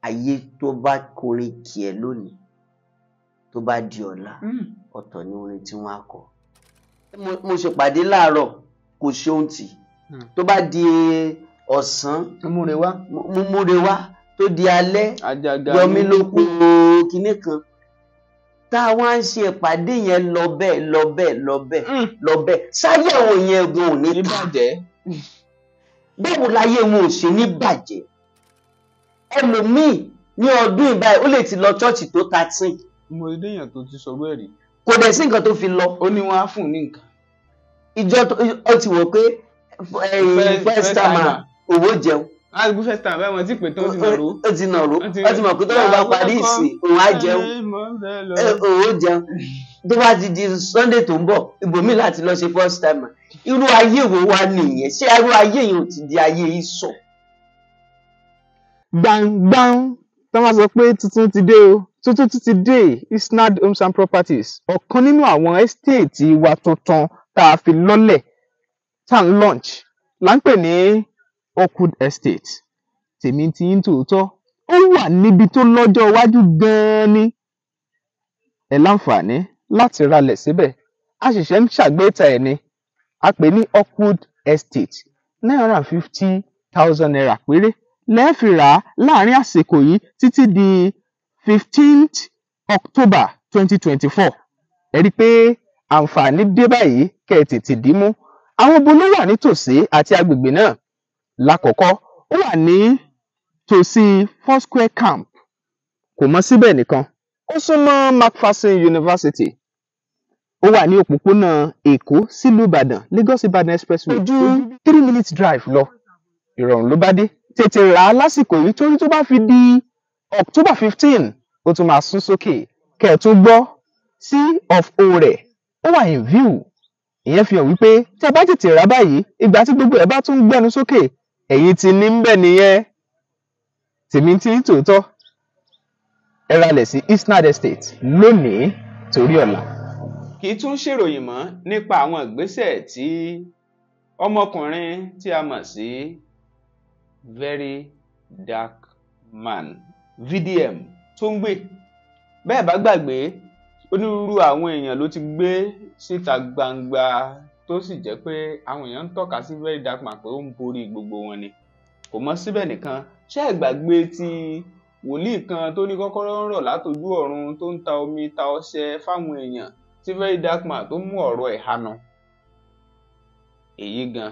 ayé tó bá kọrin kì ẹ́ lónìí tó bá di ọ̀la ọ̀tọ̀ ni orin tí wọ́n á kọ. Mo ṣèpàdé láàárọ̀ kò ṣe ohun tì tó bá di ọ̀sán múre wá tó di alẹ́ yọmí lóko kinní kan tá a wá ń ṣe ìpàdé yẹn lọ bẹ́ẹ̀ sáyé àwọn yẹn gan ò ní bàjẹ́ báwo láyé wọn ò ṣe ní bàjẹ́ ẹlòmíì ní ọdún ìbáyìí ó lè ti lọ ṣọ́ọ̀ṣì tó 13. mo rí èèyàn tó ti sọ bẹ́ẹ̀ rí. kò dẹ̀ sí nǹkan tó fi lọ. ó ní wọ́n á fún ní nǹkan. ìjọ ó ti wò pé first timer owó jẹun. àgbẹ̀ first timer báyìí wọ́n ti pè tó ti nàró. ó ti nàró ó ti mọ̀ pé tó lọ́ọ́ bá parí ìsìn òun á jẹun owó jẹun tó bá ti di Sunday tó ń bọ̀ ibòmí láti lọ ṣe first timer irú ayé wo wá nìyẹn ṣé irú ayé yẹn ò ti di ayé ìsọ̀. gbangban tó máa sọ pé tuntun ti dé o tuntun ti dé Isnad Homes and Properties ọ̀kan nínú àwọn estate wa tuntun tá a fi lọ́lẹ̀ tá n launch là ń pè ní Oakwood Estate tèmi ti ń tòótọ́ ó wà níbi tó lọ́jọ́ iwájú gan-an ni ẹ láǹfààní láti ralẹ̀ síbẹ̀ a ṣẹ̀ṣẹ̀ ń ṣàgbéta ẹ̀ ni a pè ní Oakwood Estate £950,000 péré lẹ́ẹ̀fì rà á láàrin àsìkò yìí títí di 15th October 2024 ẹ rí i pé àǹfààní dé báyìí kẹ́ ẹ tètè dìímú àwọn ibo ló wà nítòsí àti agbègbè náà lákọ̀ọ́kọ́ ó wà ní tòsí Foursquare Camp kò mọ síbẹ̀ nìkan ó súnmọ́ Macpherson University ó wà ní òpópónà Èkó sílùú Ìbàdàn Lagos Ìbàdàn Expressway ojú 3 minutes drive lọ ìrọ̀rùn ló bá dé tètè rà á lásìkò yìí torí tó bá fi di October 15 ó tún máa sún sókè kẹ́ ẹ̀ tó gbọ́ C of O rẹ̀ ó wà in view ìyẹn fi hàn wípé tí a bá tètè rà báyìí ìgbà tí gbogbo ẹ̀ bá tún gbẹnu sókè ẹ̀yin ti ní ń bẹ̀ nìyẹn tèmi tí ń tòótọ́ ẹ ralẹ̀ sí Isnad Estate lónìí torí ọ̀la. kì í tún ṣèròyìn mọ́ nípa àwọn ìgbésẹ̀ tí ọmọkùnrin tí a mọ̀ sí Very Dark Man VDM tó ń gbé bẹ́ẹ̀ bá gbàgbé onírúurú àwọn èèyàn ló ti gbé síta gbangba tó sì jẹ́ pé àwọn èèyàn ń tọ́ka sí Very Dark Man pé ó ń borí gbogbo wọn ni kò mọ́ síbẹ̀ nìkan ṣé ẹ gbàgbé ti wòlíì kan tó ní kọ́kọ́rọ́ ń rọ̀ látojú ọ̀run tó ń ta omi ta ọṣẹ fáwọn èèyàn tí Very Dark Man tó mú ọ̀rọ̀ ẹ̀ hànà èyí gan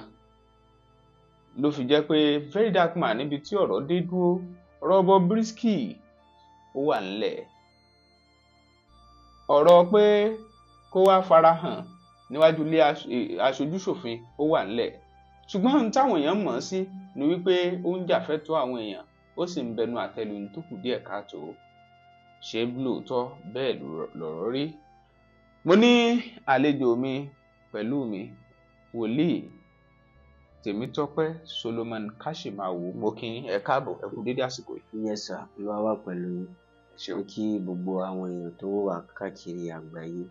ló fi jẹ́ pé Very Dark Man níbi tí ọ̀rọ̀ dé dúró ọ̀rọ̀ Bobrisky ó wà ńlẹ̀ ọ̀rọ̀ pé kó wá farahàn níwájú ilé aṣojúṣòfin ó wà ńlẹ̀ ṣùgbọ́n ohun táwọn èèyàn mọ̀ sí ni wípé ó ń jàfẹ́tọ̀ọ́ àwọn èèyàn ó sì ń bẹnu àtẹ́lu ní tó kù díẹ̀ káàtó ṣé lóòótọ́ bẹ́ẹ̀ lọ̀rọ̀ rí. mo ní àlejò mi pẹ̀lú mi wòlíì Tèmítọ́pẹ́ Solomon Kashimawo mo kí ẹ káàbọ̀ ẹ kú dédé àsìkò yìí. Yes sir ló wá pẹ̀lú kí gbogbo àwọn èèyàn tó wà káàkiri àgbáyé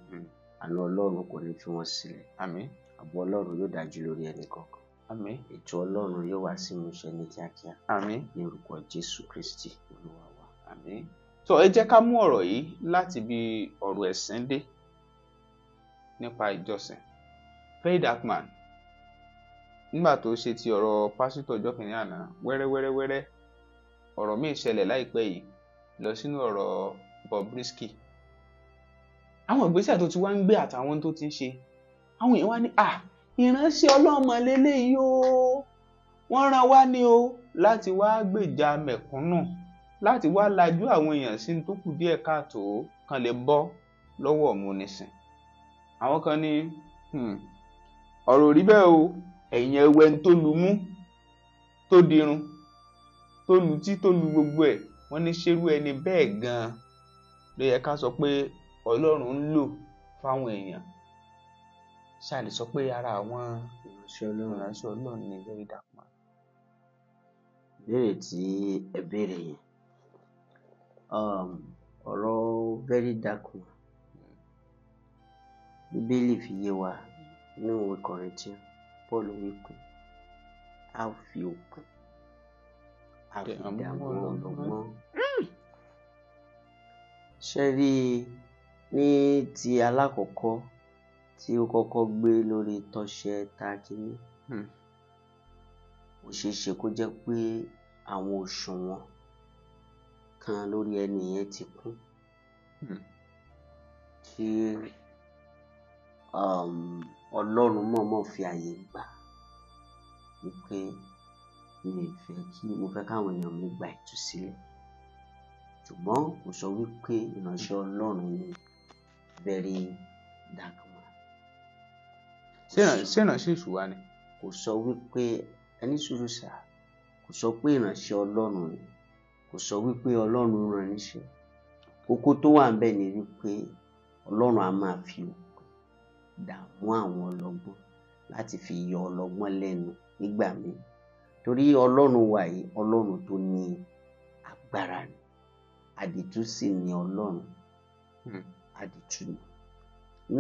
àánú Ọlọ́run kò ní fi wọ́n sílẹ̀. Àmín. Ààbò Ọlọ́run yóò dájú lórí ẹnì kọ̀ọ̀kan. Àmín. Ètò Ọlọ́run yóò wá sí ìmúṣẹ ní kíákíá. Àmín. Ní orúkọ Jésù Kristi Olúwa wa. Àmín. So ẹ jẹ́ ká mú ọ̀rọ̀ yìí láti bí ọ̀rọ̀ ẹ̀sìn dé nípa ìjọsìn. Very Dark Man nígbà tó ṣe ti ọ̀rọ̀ pásítọ̀ ọjọ́ kìnínní àná wẹ́rẹ́wẹ́rẹ́wẹ́rẹ́ ọ̀rọ̀ míì ṣẹlẹ̀ láìpẹ́ yìí lọ sínú ọ̀rọ̀ Bobrisky. Àwọn ìgbésẹ̀ tó ti wá ń gbé àtàwọn tó ti ń ṣe àwọn èèyàn wá ní ìránṣẹ́ Ọlọ́run lélẹ́yìí o wọ́n rán wá ní o láti wá gbèjà mẹ̀kúnnù láti wá lajú àwọn èèyàn sí tó kù díẹ̀ káàtó kan lè bọ́ lọ́wọ́ ọ̀múnisìn. Àwọn kan ní ọ̀rọ̀ rí bẹ́ẹ̀ o ẹ̀yìn ẹwẹ́ tó lu mú tó dirun tó lu tí tó lu gbogbo ẹ̀ wọ́n ní ṣerú ẹni bẹ́ẹ̀ gan-an ló yẹ ká sọ pé Ọlọ́run ń lò fáwọn èèyàn ṣáà lè sọ pé ara àwọn ìránṣẹ́ Ọlọ́run ní Very Dark Man. Béèrè tí ẹ béèrè yẹn ọ̀rọ̀ Very Dark Man Bíbélì fi yé wa ní ìwé Kọ́ríńtíà Paul wípé a fi òkun a fi dààmú ọlọ́gbọ́n ṣe rí ní ti alákọ̀ọ́kọ́ tí ó kọ́kọ́ gbé lórí tọ́ṣẹ́ tákìní ó ṣeé ṣe kó jẹ́ pé àwọn òṣùwọ̀n kan lórí ẹni yẹn ti kún tí Ọlọ́run mọ̀ọ́mọ̀ fi àyè gbà wípé mo fẹ́ káwọn èèyàn mi gba ìtúsílẹ̀, ṣùgbọ́n kò sọ wípé ìránṣẹ́ Ọlọ́run ni very dark man. Ṣé ìránṣẹ́ èṣù wá ni? Kò sọ wípé ẹni sùúrù sá, kò sọ pé ìránṣẹ́ Ọlọ́run ni, kò sọ wípé Ọlọ́run rán níṣẹ́. Kókó tó wà ń bẹ̀ ni wípé Ọlọ́run á máa fi òpin dààmú àwọn ọlọ́gbọ́n láti fi yọ ọlọ́gbọ́n lẹ́nu nígbà míì. Torí Ọlọ́run wa yìí, Ọlọ́run tó ní agbára ni, àdìtú sì ni Ọlọ́run, àdìtú ni.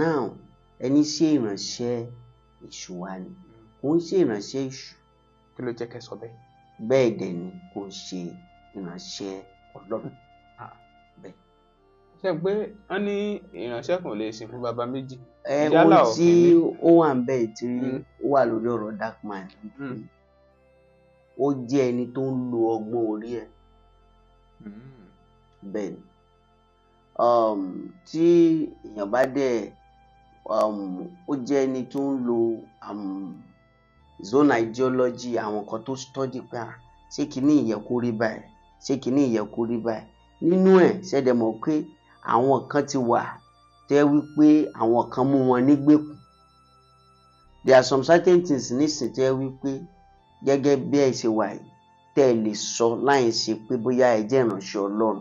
Now, ẹni ṣe ìránṣẹ́ èṣù wa ni, kò ń ṣe ìránṣẹ́ èṣù. Kí ló jẹ́ kẹ́ sọ bẹ́ẹ̀? Bẹ́ẹ̀ dẹ̀ ni kò ń ṣe ìránṣẹ́ Ọlọ́run. Bẹ́ẹ̀. Ṣé pé wọ́n ní ìránṣẹ́ kan lè sìn fún baba méjì? Ohun tí ó wà ń bẹ̀ tí ó wà lórí ọ̀rọ̀ dark man ó jẹ́ ẹni tó ń lo ọgbọ́n orí ẹ̀. Bẹ́ẹ̀ ni tí èèyàn bá dẹ̀ ó jẹ́ ẹni tó ń lo zone ideology, àwọn kan tó study pé ṣé kìíní ìyẹ kó rí báyìí, ṣé kìíní ìyẹ kó rí báyìí. Nínú ẹ̀ ṣẹ̀dẹ̀ mọ̀ pé àwọn kan ti wà tẹ́ wípé àwọn kan mú wọn nígbèkùn. There are some certain things nísìn tẹ́ wípé gẹ́gẹ́ bí ẹ ṣe wà yìí tẹ́ ẹ lè sọ láì ṣe pé bóyá ẹ jẹ́ ìránṣẹ́ Ọlọ́run,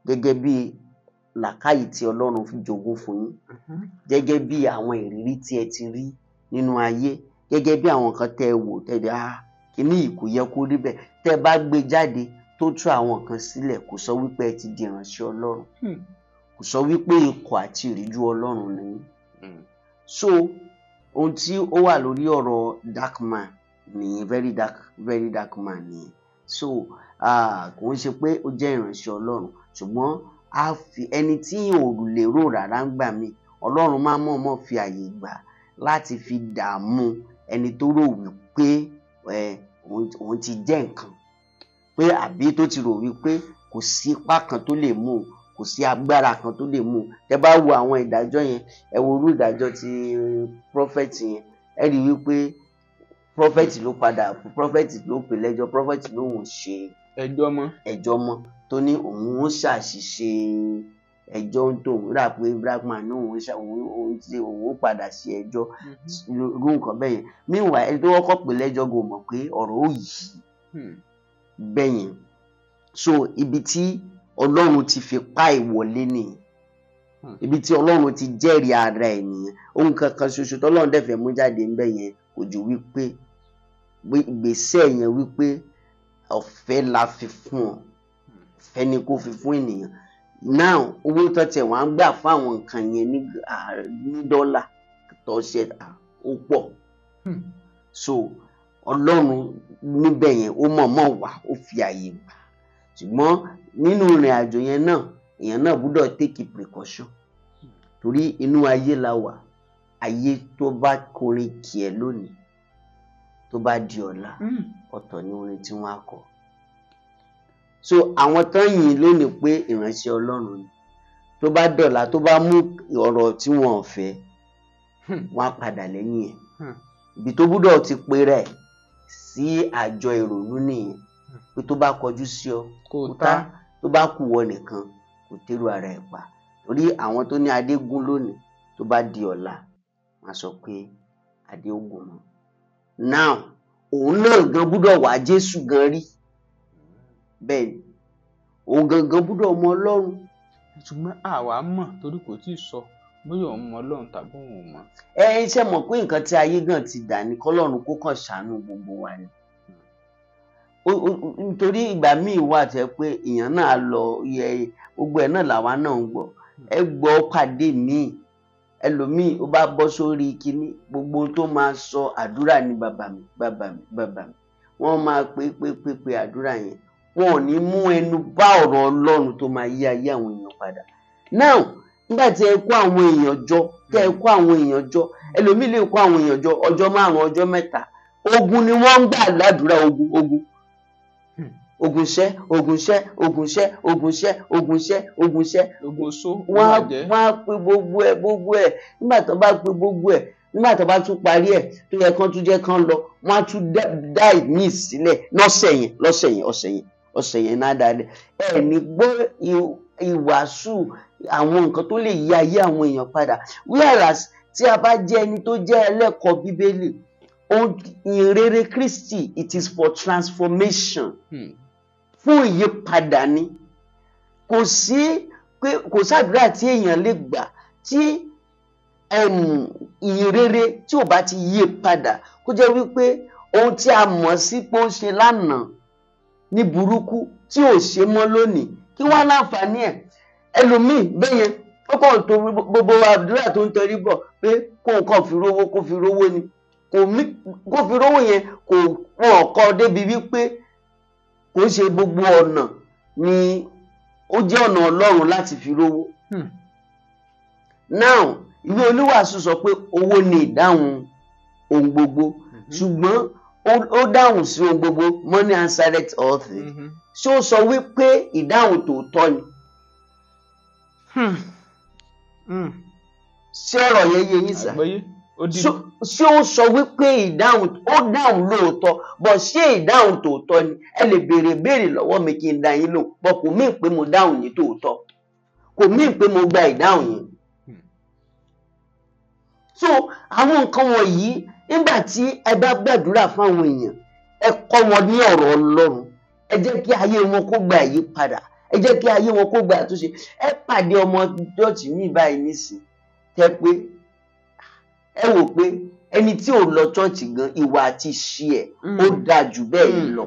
gẹ́gẹ́ bí làákàyè tí Ọlọ́run fi jogún fún yín, gẹ́gẹ́ bí àwọn ìrírí tí ẹ ti rí nínú ayé, gẹ́gẹ́ bí àwọn kan tẹ́ ẹ wò tẹ́ ẹ kìíní yìí kò yẹ kó rí bẹ́ẹ̀, tẹ́ ẹ bá gbé jáde tó tú àwọn kan sílẹ̀, kò sọ wípé ẹ ti di ìránṣẹ́ Ọlọ́run, kò sọ wípé ikọ̀ àti ìríjú Ọlọ́run ni yín. So ohun tí ó wà lórí ọ̀rọ̀ dark man nìyẹn, very dark man nìyẹn. So kò ń ṣe pé ó jẹ́ ìránṣẹ́ Ọlọ́run, ṣùgbọ́n a fi ẹni tí ò lè rò rárá ń gbà mí, Ọlọ́run máa mọ̀ọ́mọ̀ fi àyè gbà láti fi dààmú ẹni tó rò wípé òun ti jẹ́ nǹkan, pé àbí tó ti rò wípé kò sí ipá kan tó lè mú, kò sí agbára kan tó lè mú. Tẹ́ bá wo àwọn ìdájọ́ yẹn, ẹ wo irú ìdájọ́ ti prophet yẹn, ẹ rí wípé prophet ló pè lẹ́jọ́, prophet ló ń ṣe ẹjọ́ mọ́ tó ní òun ó ṣàṣìṣe ẹjọ́ ń tòun, rà pé black man ní òun ó padà sí ẹjọ́ irú nǹkan bẹ́ẹ̀ yẹn. Meanwhile ẹni tó kọ́kọ́ pè lẹ́jọ́ kò mọ̀ pé ọ̀rọ̀ ó yí bẹ́ẹ̀ yẹn. So ibi tí Ọlọ́run ti fi pa ìwọlé nìyẹn, ibi tí Ọlọ́run ti jẹ́rìí ara ẹ̀ nìyẹn. Ohun kankan ṣoṣo tọ́lọ́run dẹ̀ fẹ́ mú jáde ńbẹ̀ yẹn kò ju wípé ìgbésẹ̀ yẹn wípé ọ̀fẹ́ la fi fún ọ, ọ̀fẹ́ ni kó fi fún ènìyàn. Now owó tó tẹ̀ wọ́n á gbà fún àwọn nǹkan yẹn ní dọ́là tó ṣe ó pọ̀. So Ọlọ́run níbẹ̀ yẹn ó mọ̀ọ́mọ̀ wá, ó fi àyè gbà. Ṣùgbọ́n nínú ìrìn àjò yẹn náà èèyàn náà gbọ́dọ̀ take precaution, torí inú ayé la wà. Ayé tó bá kọrin kì ẹ́ lónìí, tó bá di ọ̀la ọ̀tọ̀ ni orin tí wọ́n á kọ. So àwọn tán yìn lónìí pé ìránṣẹ́ Ọlọ́run ni, tó bá dọ̀la tó bá mú ọ̀rọ̀ tí wọ́n ò fẹ́, wọ́n á padà lẹ́yìn ẹ̀. Ibi tó gbọ́dọ̀ ti pe rẹ̀ sí àjọ ìrònú nìyẹn, pé tó bá kọjú sí ọ kó tá, tó bá kù wọ nìkan kò tẹ́rù ara ẹ̀ pa. Torí àwọn tó ní adé gún lónìí tó bá di ọ̀la wọ́n á sọ pé adé ó gùn mọ́. Now òun náà gan gbọ́dọ̀ wá Jésù gan rí, bẹ́ẹ̀ ni òun gangan gbọ́dọ̀ mọ Ọlọ́run. Ṣùgbọ́n àwa mọ̀ torí kò tí ì sọ bóyá òun mọ Ọlọ́run tàbí òun ò mọ̀. Ṣe mọ̀ pé nǹkan tí ayé gan ti dà ní kọ́lọ́run kó kàn ṣàánú gbogbo wa ni. Nítorí ìgbà míì wà tẹ́ pé èèyàn náà lọ gbogbo ẹ̀ náà làwa náà ń gbọ́. Ẹ gbọ́ pàdé míì, ẹlòmíì ó bá bọ́ sórí kinní, gbogbo tó máa sọ àdúrà ní bàbá mi, bàbá mi, bàbá mi. Wọ́n máa pé àdúrà yẹn wọn ò ní mú ẹnu bá ọ̀rọ̀ Ọlọ́run tó máa yí ayé àwọn èèyàn padà. Now nígbà tí ẹ kó àwọn èèyàn jọ ẹlòmíì lè kó àwọn èèyàn jọ ọjọ́ 5 ọjọ́ 7 ogun ni wọ́n ń gbà ládùúrà ogun wọ́n á pe gbogbo ẹ̀ nígbà tó bá pe gbogbo ẹ̀ nígbà tó bá tún parí ẹ̀ tó yẹ kán tún jẹ́ kán lọ wọ́n á tún dá ìmí sílẹ̀ ọ̀sẹ̀ yẹn náà dalẹ̀ ẹ̀ ní gbọ́ ìwàásù àwọn nǹkan tó lè yí ayé àwọn èèyàn padà. Whereas tí a bá jẹ́ ẹni tó jẹ́ ẹlẹ́kọ̀ọ́ Bíbélì ìrere Kristi it is for transformation fún ìyípadà ni. Kò sàdúrà tí èèyàn lè gbà tí ìrere tí ò bá ti yí padà kó jẹ́ wípé ohun tí a mọ̀ sí pé ó ṣe lánàá ní burúkú tí ò ṣe mọ́ lónìí kí wọ́n láǹfààní ẹ̀. Ẹlòmíì bẹ́yẹn ó kàn tó gbogbo àdúrà tó ń tẹrí bọ̀ pé kó nǹkan fi rówó ni kó fi rówó yẹn kò wọ́n kọ́ débi wípé kò ṣe gbogbo ọ̀nà ni ó jẹ́ ọ̀nà Ọlọ́run láti fi rówó. Now ìwé Oníwàásù sọ pé owó ni ìdáhùn ohun gbogbo ṣùgbọ́n ó dáhùn sí ohun gbogbo money answereth all things. Ṣé ó sọ wípé ìdáhùn tòótọ́ ni? Ṣé ọ̀rọ̀ yẹn yé yín sà? Ṣé ó sọ wípé ìdáhùn lóòótọ́ bọ̀ ṣé ìdáhùn tòótọ́ ni? Ẹ lè béèrè lọ́wọ́ mi kí n dá yín lò bọ̀ kò mí pé mo dáhùn ní tòótọ́ kò mí pé mo gba ìdáhùn yẹn. So àwọn nǹkan wọ̀nyí nígbà tí ẹ bá gbàdúrà fún àwọn èèyàn ẹ kọ́ wọn ní ọ̀rọ̀ Ọlọ́run ẹ jẹ́ kí ayé wọn kó gba ìyípadà ẹ jẹ́ kí ayé wọn kó gba àtúnṣe. Ẹ pàdé ọmọ chọ́ọ̀chì mi báyìí nísìn tẹ́ pé ẹ wò pé ẹni tí ò lọ chọ́ọ̀chì gan ìwà àti ìṣe ẹ̀ ó dáa jù bẹ́ẹ̀ lọ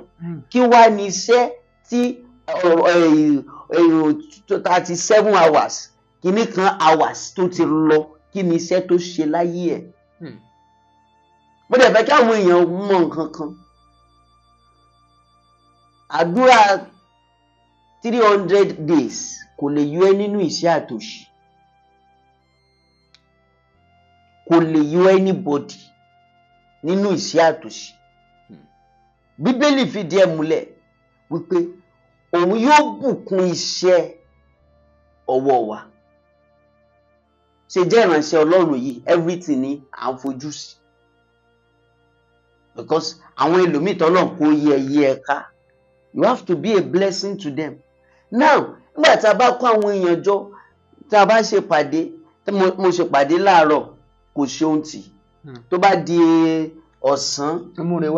kí wá ní iṣẹ́ tí 37 hours kìíní kan hours tó ti lọ kí ni iṣẹ́ tó ṣe láyé ẹ̀. Mo dẹ̀ fẹ́ kí àwọn èèyàn mọ nǹkan kan àdúrà 300 days kò lè yọ ẹ́ nínú ìṣẹ́ àtòṣì kò lè yọ anybody nínú ìṣẹ́ àtòṣì. Bíbélì fìdí ẹ̀ múlẹ̀ wípé òun yóò bùkún iṣẹ́ ọwọ́ wa. Ṣe jẹ́ ìránṣẹ́ Ọlọ́run yìí everything ni à ń fojú sí because àwọn ẹlòmíì tọ́lọ̀ kó yẹ ká you have to be a blessing to them. Now nígbà tá a bá kó àwọn èèyàn jọ tá a bá ṣe pàdé mo ṣe pàdé láàárọ̀ kò ṣe ohun tì tó bá di ọ̀sán múre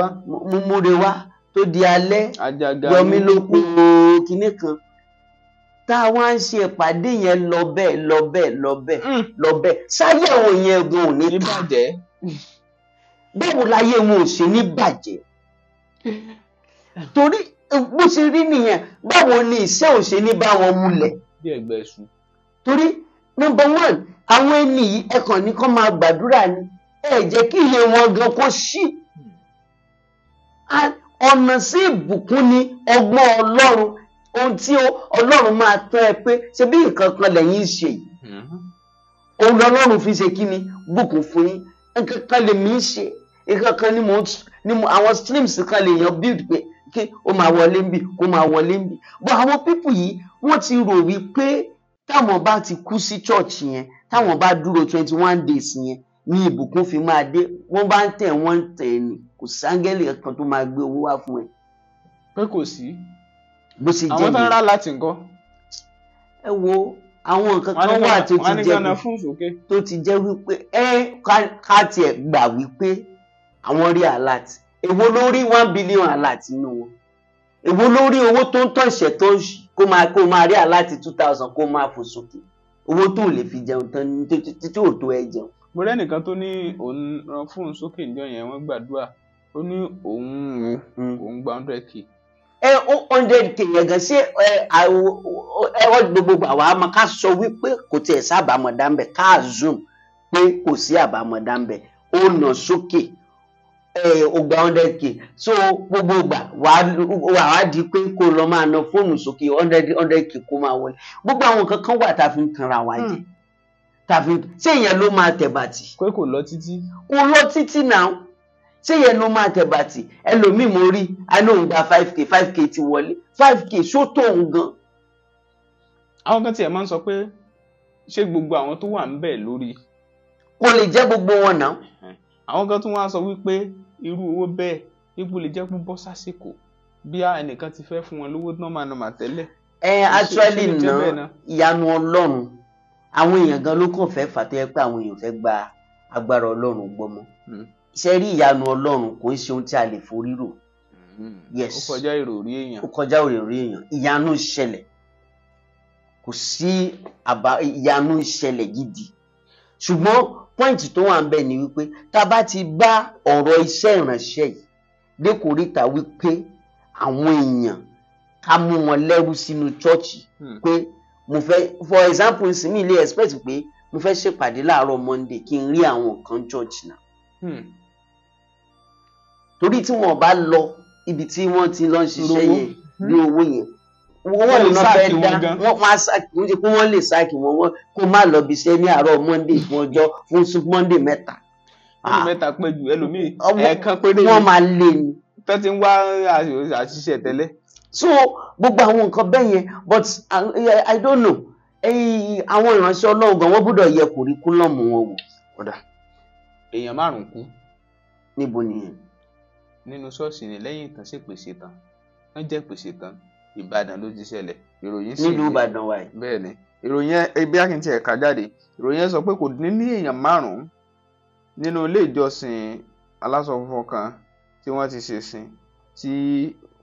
wá tó di alẹ́ yọmí lóko kinní kan tá a wá ń ṣe ìpàdé yẹn lọ bẹ́ẹ̀ sáyé àwọn yẹn gan ò ní bàjẹ́ báwo láyé wọn ò ṣe ní bàjẹ́ torí bó ṣe rí nìyẹn báwo ni iṣẹ́ ò ṣe ní bá wọn múlẹ̀ torí number 1 àwọn ẹni yìí ẹkàn ní kán máa gbàdúrà ni ẹ jẹ́ kí iye wọn gan kó ṣí ọ̀nà sí ìbùkún ni ọgbọ́n Ọlọ́run ohun tí Ọlọ́run máa tọ́ ẹ pé ṣe bí nǹkan kan lẹ́yìn ṣe yìí ohun Ọlọ́run fi ṣe kí ni bùkún fún yín nǹkan kan lè mí ṣe nǹkan kan ni àwọn streams kan lè yan build pé kí ó máa wọlé ń bì kó máa wọlé ń bì bọ́ àwọn pípù yìí wọ́n ti rò wípé táwọn bá ti kú sí church yẹn táwọn bá dúró 21 days yẹn ní ìbùkún fi máa dé wọ́n bá ń tẹ̀ wọ́n ń tẹ̀ ni kò sángẹ́lì kan tó máa gbé owó wá fún ẹ. pé kò sí bó ṣe jẹ́ àwọn tó ń rà láti nǹkan. ẹ wo àwọn nǹkan kan wà tó ti jẹ́ wípé ká tiẹ̀ gbà wípé àwọn rí alert èwo ló rí 1 billion alert nínú wọn èwo ló rí owó tó ń tọ̀ṣẹ̀ tó kó máa rí alert 2000 kó máa fò sókè owó tó lè fi jẹun tán títí ò tó ẹ jẹun. mo rẹ́nìkan tó ní òun rán fóònù sókè níjọ́ yẹn wọ́n gbàdúrà ó ní òun gba 100k. 100k yẹn gan ṣé gbogbo àwa máa ká sọ wípé kò tiẹ̀ sábàámọ̀dá ń bẹ̀ ká zoom pé kò sí àbámọ̀dá ń bẹ̀ ó nà sókè ó gba 100k so gbogbo ìgbà wàá di pé kó lọ máa ná fóònù sókè 100k kó máa wọlé gbogbo àwọn nǹkan kan wà tá a fi ń tanra wa jẹ ṣé ìyẹn ló máa tẹ̀bàtì. pé kò lọ títí. kò lọ títí náà ṣé ìyẹn ló máa tẹ̀bàtì ẹlòmíì mo rí alóhùn gba 5k ti wọlé 5k ṣó tó òun gan. àwọn kan tiẹ̀ máa ń sọ pé ṣé gbogbo àwọn tó wà ń bẹ̀ lórí. kò lè jẹ́ gbogbo wọn náà. àwọn kan tún wá sọ wípé irú owó bẹ́ẹ̀ ipò lè jẹ́ pé bọ́ sásìkò bí ẹnìkan ti fẹ́ fún wọn lówó nọ́mà tẹ́lẹ̀. Actually náà ìyanu Ọlọ́run àwọn èèyàn gan ló kàn fẹ́ fà tó yẹ pé àwọn èèyàn fẹ́ gba agbára Ọlọ́run gbọ́ mọ́. Ṣé rí ìyanu Ọlọ́run kò ń ṣe ohun tí a lè forí rò. Yes. Ó kọjá ìròrí èèyàn. Ó kọjá ìròrí èèyàn. Ìyanu ìṣẹ̀lẹ̀. Kò sí ìyanu ìṣẹ̀lẹ̀ gidi. Ṣùgbọ́n pọ́ìntì tó wà ń bẹ̀ ni wípé tá a bá ti bá ọ̀rọ̀ iṣẹ́ ìránṣẹ́ yìí dé kòríta wípé àwọn èèyàn ká mú wọn lẹ́rú sínú chọ́ọ̀chì pé mo fẹ́ for example nsìn mi lè expect pé mo fẹ́ ṣèpàdé láàárọ̀ Monday kí n rí àwọn kan church náà. Torí tí wọn bá lọ ibi tí wọ́n ti lọ ń ṣiṣẹ́ yẹn bí owó yẹn wọ́n lè sáàkì wọn gan wọ́n máa sáàkì wọ́n jẹ́ pé wọ́n lè sáàkì wọn kó má lọ bí iṣẹ́ ní àárọ̀ Monday fún ọjọ́ fún Monday mẹ́ta. Monday mẹ́ta pé ju ẹlòmíì ẹ̀ẹ̀kan péré wọ́n máa lé ni. tó ti ń wá àṣìṣe tẹ́lẹ̀. So gbogbo àwọn nǹkan bẹ́ẹ̀ yẹn but I don't know àwọn ìránṣẹ́ Ọlọ́run gan wọ́n gbọ́dọ̀ yẹ kòríkúlọ̀mù wọn wò. kódà èèyàn 5 kú. níbo nìyẹn. nínú ṣọ́ọ̀ṣì ni lẹ́yìn ìtàn sí pèsè tán wọ́n jẹ́ pèsè tán Ìbàdàn ló ti ṣẹlẹ̀ ìròyìn sì nílùú Ìbàdàn wa yìí. bẹ́ẹ̀ ni ìròyìn ẹbí akíntì ẹ̀ka jáde ìròyìn sọ pé kò ní èèyàn 5 nínú ilé ìjọsìn aláṣọ funfun kan tí wọ́n ti ṣèsìn tí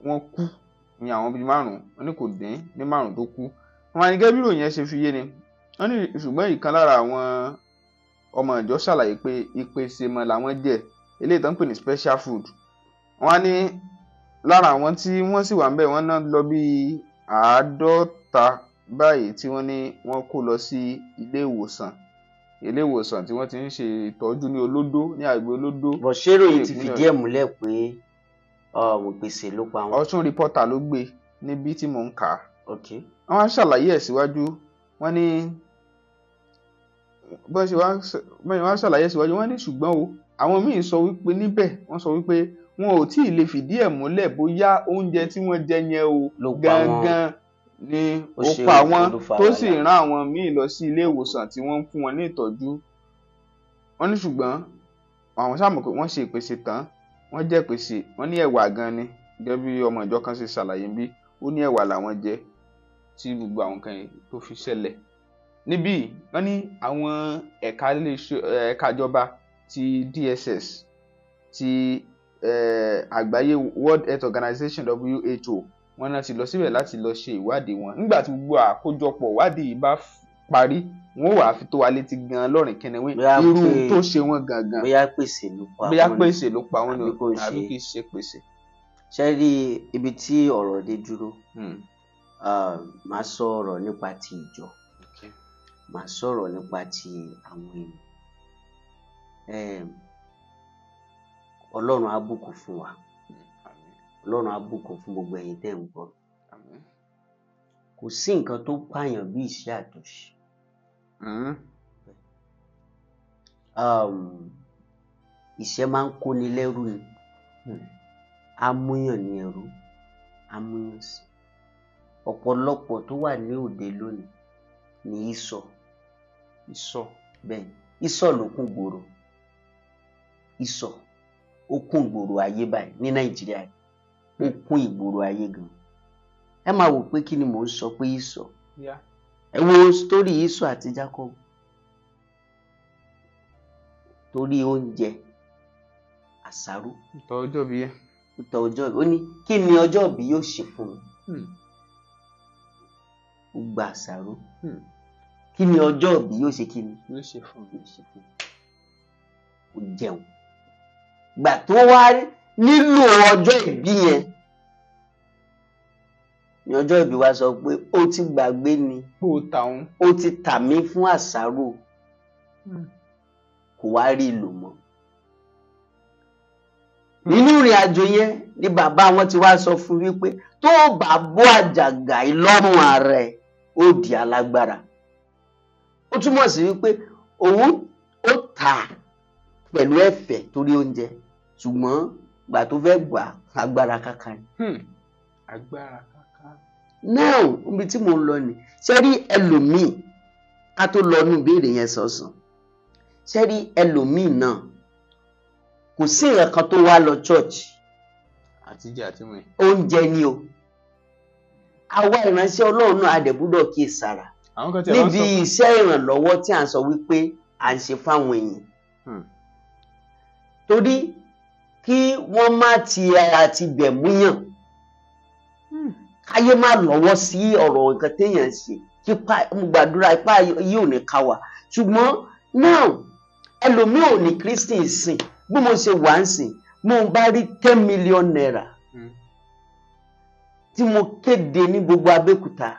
wọ́n kú ní àwọn bíi 5 wọ́n ní kò dín ní 5 tó kú wọn ní gẹ́gẹ́ bí ìròyìn ṣe fi yé ni wọ́n ní ṣùgbọ́n ìkan lára àwọn ọmọ ìjọ ṣàlàyé pé ìpèsè mọ́ làwọn jẹ eléyìí tó ń pè ní special food wọ́n ní lára àwọn tí wọ́n sì wà ń bẹ̀ wọ́n náà lọ bí 50 báyìí tí wọ́n ní wọ́n kó lọ sí ilé ìwòsàn tí wọ́n ti ń ṣe ìtọ́jú ní Olódó ní àgbẹ̀ Olódó. bọ̀ṣẹ́rò yìí ti fìdí ẹ̀ múlẹ̀ pé ìpèsè ló pa wọn. Ọ̀ṣun Reporter ló gbé níbi tí mò ń kà á. Okay. wọ́n á ṣàlàyé ẹ̀ síwájú wọ́n ní bọ́n ṣe wá ṣàlàyé síwájú wọ́n ní ṣùgbọ́n o àwọn míì sọ wípé níbẹ̀ wọ́n sọ wípé wọn ò tí ì lè fìdí ẹ̀ múlẹ̀ bóyá oúnjẹ tí wọ́n jẹ yẹn o gangan ni ó pa wọ́n tó sì rán àwọn míì lọ sí ilé ìwòsàn tí wọ́n ń fún wọn ní ìtọ́jú. wọ́n ní ṣùgbọ́n àwọn sáà mọ̀ pé wọ́n ṣe ìpèsè tán wọ́n jẹ́ ìpèsè wọ́n ní ẹ̀wà gan ni gẹ́gẹ́ bí ọmọ ìjọ kan ṣe ṣàlàyé bí ó ní ẹ̀wà làwọn jẹ tí gbogbo àwọn kan tó fi ṣẹlẹ̀. níbí wọ́n ní àwọn ẹ̀ka ìjọba ti DSS ti àgbáyé World Health Organization WHO wọ́n náà ti lọ síbẹ̀ láti lọ ṣe ìwádìí wọn nígbà tí gbogbo àkójọpọ̀ ìwádìí yìí bá parí wọ́n wàá fi tó wa létí gan lọ́rìn kẹnẹwé irú tó ṣe wọ́n gangan bóyá pèsè ló pa wọ́n ni àbí kì í ṣe pèsè. ṣe rí ibi tí ọ̀rọ̀ dé dúró máa sọ ọ̀rọ̀ nípa ti ìjọ máa sọ̀rọ̀ nípa ti àwọn èèyàn Ọlọ́run á bùkún fún wa Ọlọ́run á bùkún fún gbogbo ẹ̀yin tẹ́ ń gbọ́ kò sí nǹkan tó pààyàn bí iṣẹ́ àtúnṣe iṣẹ́ máa ń kóni lẹ́rù ni amúyàn ní ẹrú amúyàn sí ọ̀pọ̀lọpọ̀ tó wà ní òde lónìí ní ìsọ̀ bẹ́ẹ̀ ìsọ̀ ló kún gbòòrò ìsọ̀ ó kún ìgboro ayé báyìí ní Nàìjíríà ó kún ìgboro ayé gan ẹ máa wò pé kí ni mò ń sọ pé ìsọ̀ ẹ wo sítórì ìsọ̀ àti Jacob torí oúnjẹ àsáró ìtọ̀ ọjọ́ bí ó ní kí ni ọjọ́ bí yóò ṣe fún mi ó gba àsáró kí ni ọjọ́ bí yóò ṣe kí ni yóò ṣe fún mi ó jẹun gbà tó wá nílò ọjọ́ ìbí yẹn ní ọjọ́ ìbí wa sọ pé ó ti gbàgbé ni ó ti tà mí fún àsáró kò wá rí ìlò mọ́ nínú ìrìn àjò yẹn ni bàbá wọn ti wá sọ fún wípé tó bá bọ́ àjàgà ìlọ́rùn ààrẹ ó di alágbára. Ó túmọ̀ sí wípé òun ó tà pẹ̀lú ẹ̀fẹ̀ torí oúnjẹ, ṣùgbọ́n gbà tó fẹ́ gbà agbára káká ni. Agbára káká. Now ibi tí mo ń lọ ni ṣé rí ẹlòmíì ká tó lọ nú ìbéèrè yẹn sọ̀sán, ṣé rí ẹlòmíì náà kò sí nǹkan kan tó wá lọ church Àtijọ́ àti mọ̀. oúnjẹ ni o. Àwa ìránṣẹ́ Ọlọ́run náà adẹ̀búdọ̀ kí sára níbi iṣẹ́ ìrànlọ́wọ́ tí à ń sọ wípé à ń ṣe fáwọn èèyàn. Torí kí wọ́n má ti àti bẹ̀ múyàn, káyé má lọ́wọ́ sí ọ̀rọ̀ nǹkan téèyàn ṣe, kí mo gbàdúrà ipá yìí ò ní ká wà. Ṣùgbọ́n náà ẹlòmíì ò ní Kristi sìn, bí mo ṣe wà ń sìn, mo bá rí 10 million naira tí mo kéde ní gbogbo Abẹ́òkúta,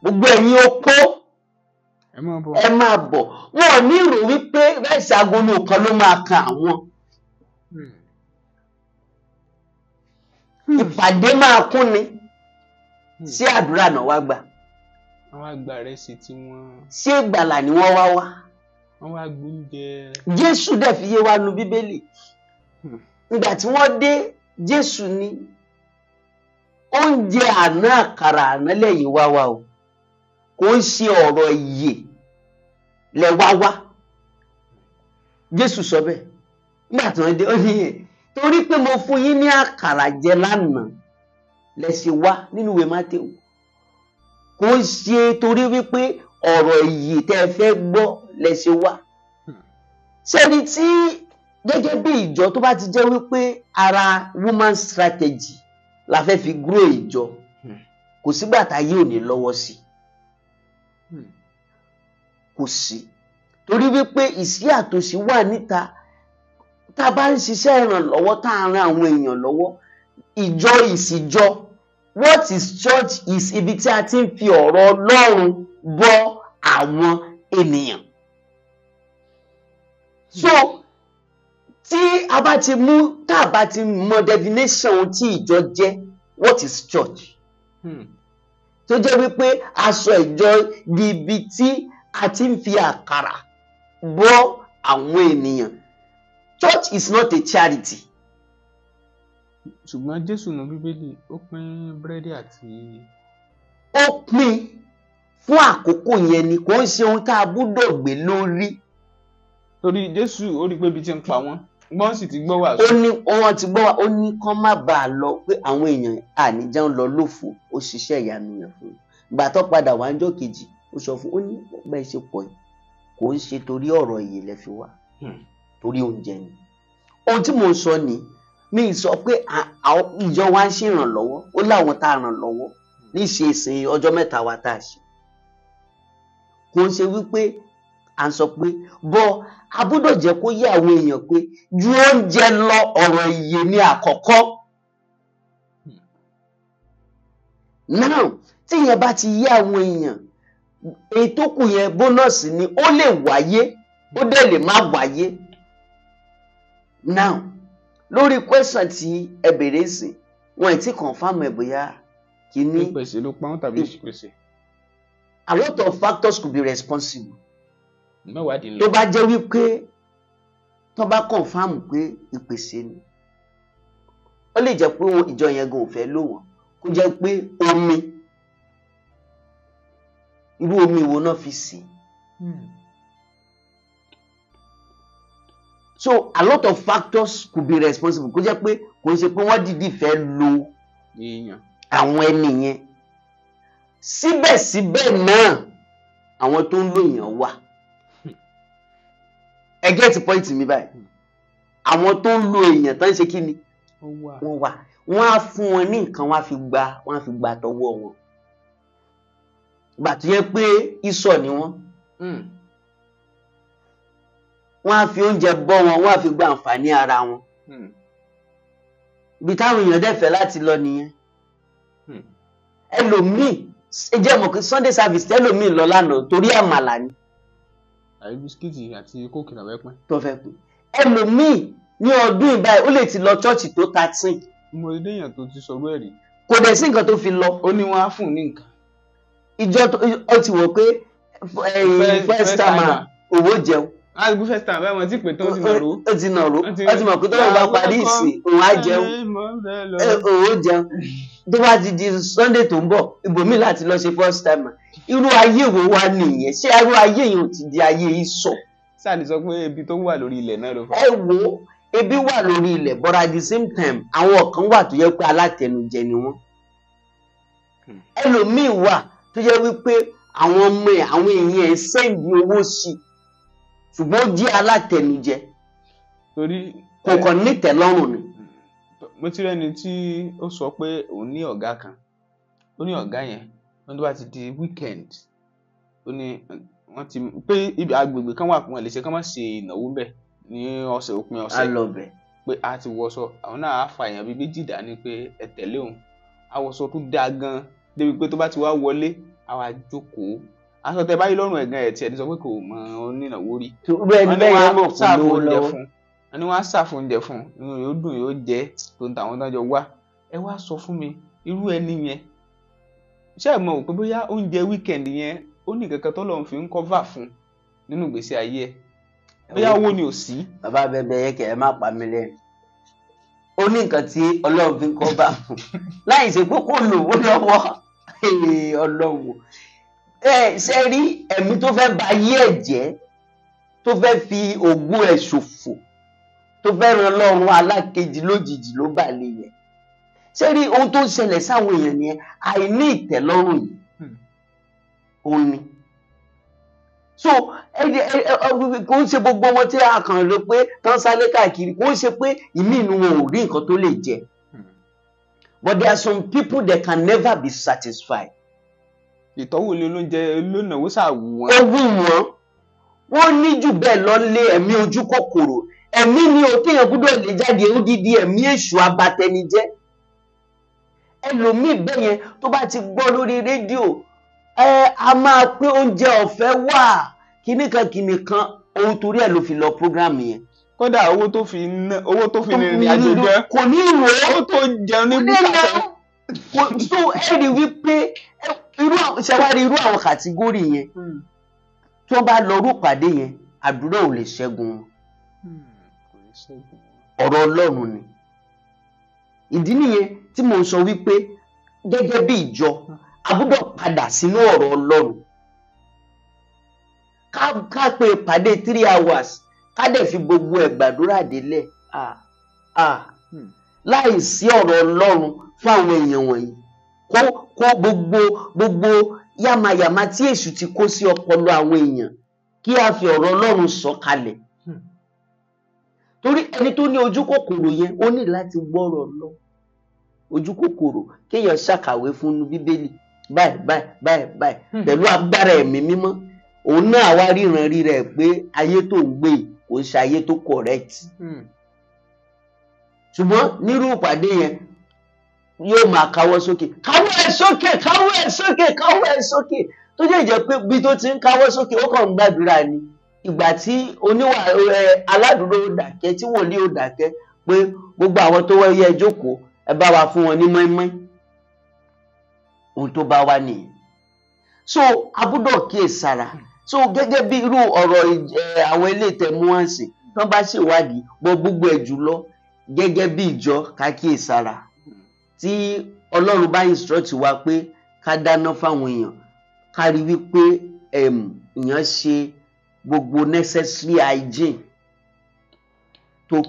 gbogbo ẹ̀yin opó ẹ máa bọ̀. Wọn ò ní rò wípé ráìsì agolo kan ló máa kan àwọn. Ìpàdé máa kún ni, sí àdúrà náà wá gbà. Wọ́n wá gba ìrẹsì tí wọ́n. Ṣé ìgbàlà ni wọ́n wá wá? Wọ́n wá gbóúnjẹ. Jésù dẹ̀ fi yé wa nu Bíbélì. Ìgbà tí wọ́n dé, Jésù ní oúnjẹ àná àkàrà àná lẹ́yìn wá wá o, kò ń ṣe ọ̀rọ̀ ìyè lẹ wá wá. Jésù sọ bẹ́ẹ̀. Nígbà tí wọ́n dé, ó ní torí pé mo fún yín ní àkàrà jẹ lánàá lẹ ṣe wá nínú ìwé Mátéù. Kò ń ṣe torí wípé ọ̀rọ̀ ìyè tẹ́ ẹ fẹ́ gbọ́ lẹ ṣe wá. Ṣẹ́ni tí gẹ́gẹ́ bí ìjọ tó bá ti jẹ́ wípé ara woman strategy la fẹ́ fi grow ìjọ, kò sígbà táyé ò ní lọ́wọ́ sí. Kò sí. Torí wípé ìsí àtòsí wà níta. Tá a bá ń ṣiṣẹ́ ìrànlọ́wọ́ tá a ran àwọn èèyàn lọ́wọ́, ìjọ ìsìjọ, what is church is ibi tí a ti ń fi ọ̀rọ̀ Ọlọ́run bọ́ àwọn ènìyàn. So tí a bá ti mú, tá a bá ti mọ definition tí ìjọ jẹ́, what is church? Tó jẹ́ wípé aṣọ ìjọ di ibi tí a ti ń fi àkàrà bọ́ àwọn ènìyàn. Church is not a charity. Ṣùgbọ́n Jésù nínú Bíbélì ó pín búrẹ́dì àti. Ó pín fún àkókò yẹn ni, kò ń ṣe ohun tá a gbọ́dọ̀ gbé lórí. Torí Jésù ó rí pé ibi tí ń pa wọ́n, gbọ́n sì ti gbọ́ wàásù. Ó ní wọ́n ti gbọ́ wa, ó ní kán má bàa lọ pé àwọn èèyàn àníjà ń lọ lófo, ó ṣiṣẹ́ ìyanu yẹn fún un. Ìgbà tó padà wá ọjọ́ kejì, ó sọ fún, ó ní bẹ́ẹ̀ ṣe pọ̀ yìí, kò ń ṣe torí ọ̀rọ̀ ìyè lẹ fi wá, torí oúnjẹ ni. Ohun tí mo sọ ni, mi sọ pé ìjọ wa ń ṣèrànlọ́wọ́, ó láwọn tá a ràn lọ́wọ́ ní ìṣesìn ọjọ́ mẹ́ta wa tá a ṣe. Kò ń ṣe wípé à ń sọ pé bọ́ a gbọ́dọ̀ jẹ́ kó yé àwọn èèyàn pé ju oúnjẹ lọ, ọ̀rọ̀ ìyè ni àkọ́kọ́. Now tí yẹn bá ti yé àwọn èèyàn, èyí tó kù yẹn bónọ́ọ̀sì ni, ó lè wáyé ó dẹ̀ lè má wáyé. Now lórí question tí ẹ bèrè sí, wọn ì tí confirm ẹ bóyá kìíní. Ìpèsè ló pa wọ́n tàbí ìpèsè. A lot of factors could be responsible. Mẹ́wàá-dín lọ. Tó bá jẹ́ wípé tó bá confirm pé ìpèsè ni, ó lè jẹ́ pé ìjọ yẹn gan ò fẹ́ lò wọ́n, kó jẹ́ pé omi, irú omi wo náà fi sí. So a lot of factors could be responsible. Kó jẹ́ pé kò ń ṣe pé wọ́n dìdí fẹ́ lo àwọn ẹni yẹn. Síbẹ̀síbẹ̀ náà àwọn tó ń lò yàn wà. Ẹ get point mi báyìí. Àwọn tó ń lo èèyàn tán ṣe kí ni? Wọ́n wà. Wọ́n á fún wọn ní nǹkan, wọ́n á fi gba tọwọ́ wọn. Ìgbà tó yẹ pé ìsọ̀ ni wọ́n. Wọ́n á fi oúnjẹ bọ́ wọn, wọ́n á fi gba àǹfààní ara wọn. Ibi táwọn èèyàn dẹ̀ fẹ́ láti lọ nìyẹn. Ẹlòmíì, ẹ jẹ́ mọ̀ pé Sunday service tẹ́lòmíì lọ lánàá torí àmàlà ni. Àyè bisikíìtì àti kóòkì làwọn ẹ pín. Tó fẹ́ pín. Ẹlòmíì ní ọdún ìbáyìí ó lè ti lọ chọ́ọ̀chì tó 13. mo rí déèyàn tó ti sọ bẹ́ẹ̀ rí. Kò dẹ̀ sí nǹkan tó fi lọ. Ó ní wọ́n á fún ní nǹkan. Ìjọ ó ti wò pé first time owó jẹun. Láti bí first time bẹ́ẹ̀ wọ́n ti pè tó ti nàró. Ó ti nàró. Ó ti mọ̀ pé tó bá parí ìsìn òun á jẹun. Owó jẹun. Tó bá ti di Sunday tó ń bọ̀ ibòmíì láti lọ ṣe first time. Irú ayé wo wá nìyẹn? Ṣé irú ayé yìí ò ti di ayé ìsọ̀? Sáà ní sọ pé ebi tó wà lórí ilẹ̀ náà ló fà. Ẹ wo ebi wà lórí ilẹ̀ but at the same time àwọn kan wà tó yẹ pé alátẹnujẹ ni wọ́n. Ẹlòmíì wà tó yẹ wípé àwọn ọmọ ẹ̀ àwọn èèyàn ẹ̀ sẹ́ǹdì owó sí ṣùgbọ́n ó jẹ́ alátẹnujẹ. Torí kò kàn ní ìtẹ́lọ́rùn ni. Mo ti rẹ́ni tí ó sọ pé òun ní ọ̀gá kan. Ó ní ọ̀gá yẹn wọ́n tó bá ti di weekend. Ó ní wọ́n ti pé ibi agbègbè kan wà pọ̀ lè ṣe kán má ṣe ìnáwó bẹ́ẹ̀ ní ọ̀sẹ̀ òpin ọ̀sẹ̀. A lọ bẹ̀. Pé a ti wọṣọ àwọn náà á fa èèyàn bíi méjì dání pé ẹ tẹ̀lé òun. Àwọ̀sọ tó dáa gan débi pé tó bá ti wá wọlé àwa jókòó. Aṣọ tẹ báyìí lọ́rùn ẹ̀gán ẹ̀ tí ẹ̀ ní sọ pé kò mọ onínàwó rí. Bẹ́ẹ̀ ni bẹ́ẹ̀ yẹn mọ̀ kó lówó lọ́wọ́. Wọ́n ní wọ́n á ṣàfù oúnjẹ fún un inú yóò dùn yóò jẹ́ tó ń ta àwọn tó ń jọ wá. Ẹ wá sọ fún mi irú ẹni yẹn. Ṣé ẹ mọ̀ pé bóyá oúnjẹ weekend yẹn ó ní kankan tó lọ́n fi ń cover fún nínú ìgbésí ayé ẹ̀. Bóyá owó ni ò sí. Bàbá bẹbẹ yẹ kẹ ẹ má pa mí lẹ́nu. Ó ní nǹkan tí Ọlọ́run fi ń cover fún láì ṣe pé kò lówó lọ́wọ́ Ọlọ́run. Ṣe rí ẹ̀mí tó fẹ́ ba ayé ẹ̀ jẹ́ tó fẹ́ fi ògùn ẹ̀ ṣòfò tó fẹ́ ran Ọlọ́run alákejì lójijì ló bà lè yẹn. Ṣé rí ohun tó ń ṣẹlẹ̀ sáwọn èèyàn yẹn àìní ìtẹ́lọ́rùn yìí òun ni. So kò ń ṣe gbogbo wọn tí a kàn lè pé tán sáré káàkiri kò ń ṣe pé ìmí inú wọn ò rí nǹkan tó lè jẹ. But there are some people that can never be satisfied. Ìtọ́wò ni olóúnjẹ lónàwó ṣàwù wọn. Ó wù wọ́n. Wọ́n ní jù bẹ́ẹ̀ lọ lé ẹ̀mí ojú kòkòrò. Ẹ̀mí ni o téèyàn gbọ́dọ̀ lè jáde odidi ẹ̀mí èṣù abatẹnijẹ́. Ẹlòmíì bẹ́ẹ̀ yẹn tó bá ti gbọ́ lórí rédíò a máa pé oúnjẹ ọ̀fẹ́ wà kìnìkan ohun torí ẹ̀ ló fi lọ prógrámù yẹn. Kódà owó tó fi rìnrìn àjò jẹ kò ní ìrò owó tó jẹun ní bùkátà. So ẹ rí wípé ṣàwárí irú àwọn kàtígórì yẹn tí wọ́n bá lọ rú pàdé yẹn àdúrà ò lè ṣẹ́gun wọn. Ọ̀rọ̀ Ọlọ́run ni. Ìdí nìyẹn tí mo sọ wípé gẹ́gẹ́ bí ìjọ a gbọ́dọ̀ padà sínú ọ̀rọ̀ Ọlọ́run. Ká pe ìpàdé 3 hours ká dẹ̀ fi gbogbo ẹ̀ gbàdúrà délẹ̀. Láì sí ọ̀rọ̀ Ọlọ́run fún àwọn èèyàn wọ̀nyí kó gbogbo yàmàyàmà tí èṣù ti kó sí ọpọlọ àwọn èèyàn kí a fi ọ̀rọ̀ Ọlọ́run sọ kalẹ̀. Torí ẹni tó ní ojú kòkòrò yẹn ó ní láti gbọ́rọ̀ lọ. Ojú kòkòrò kéèyàn ṣàkàwé fún Bíbélì báyìí pẹ̀lú agbára ẹ̀mí mímọ́. Òun náà wá ríran rí rẹ̀ pé ayé tó ń gbé kò ṣe ayé tó correct. Ṣùgbọ́n nírú ìpàdé yẹn yóò máa káwọ́ sókè tó jẹ́ pé bí tó ti ń káwọ́ sókè ó kàn ń gbàdúrà ni. Ìgbà tí oníwà aládùúró ó dákẹ́ tí wòlíì ó dákẹ́ pé gbogbo àwọn tó wáyé ẹ jókòó ẹ bá wa fún wọn ní mọ́ínmọ́ín. Ohun tó bá wá nìyẹn. So abúdọ̀ kíyèsára. So gẹ́gẹ́ bí irú ọ̀rọ̀ àwọn ilé ìtẹ̀múwánsì tán bá ṣèwádìí gbogbo ẹ̀ jùlọ gẹ́gẹ́ bí ìjọ ká kíyèsára. Tí Ọlọ́run bá instruct wa pé ká dáná fáwọn èèyàn ká rí wípé èèyàn ṣe gbogbo necessary hygiene tó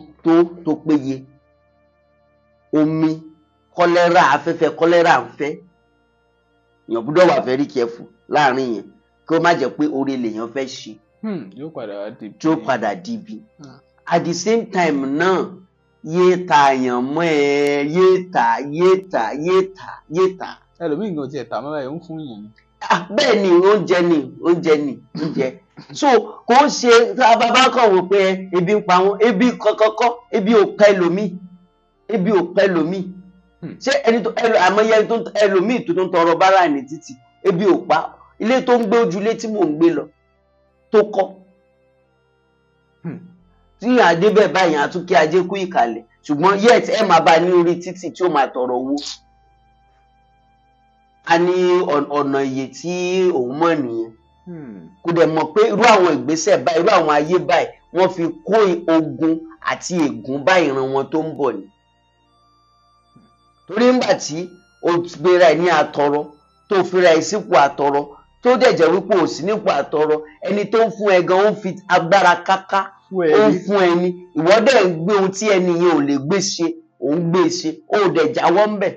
péye. Omi kọ́lẹ́rà afẹ́fẹ́ kọ́lẹ́rà ń fẹ́. Èèyàn gbọ́dọ̀ wà very careful láàrin yẹn kí ó má jẹ́ pé oore lèèyàn fẹ́ ṣe. Yóò padà dìbì. At the same time náà yéé ta àyàn mọ́ yéé ta. Ẹlòmíì gan tiẹ̀ tà mọ́ra ẹ̀ ń fún yẹn. Bẹ́ẹ̀ ni oúnjẹ. So kò ń ṣe bàbá kan wò pé ebi ń pa wọn ebi kọ́kọ́ ebi ò pẹ́ lómi. Ṣé àmọ́yẹ ẹlòmíì tó ń tọrọ bárà ní títì ebi ò pa ilé tó ń gbé ojúlé tí mò ń gbé lọ tó kọ́. tí adé bẹ́ẹ̀ báyìí àtúnkí ajé kú ìkàlẹ̀ ṣùgbọ́n yet ẹ máa bá ní orí títì tí ó máa tọrọ owó. A ní ọ̀nà iye tí òun mọ̀ nìyẹn. Kò dẹ̀ mọ̀ pé irú àwọn ìgbésẹ̀ báyìí irú àwọn ayé báyìí wọ́n fi kó ogun àti ègún bá ìran wọn tó ń bọ̀ ni. Torí ńgbà tí o gbéra ẹ̀ ní atọrọ tó fira ẹ̀ sípò atọrọ tó dẹ̀ jẹ́ wípé ò sí nípò atọrọ ẹni tó ń fún ẹ gan ó ń fi agbára káká ó ń fún ẹni ìwọ dẹ̀ ń gbé ohun tí ẹni yẹn ò lè gbé ṣe ò ń gbé ṣe ó dẹ̀ jáwọ́ ń bẹ̀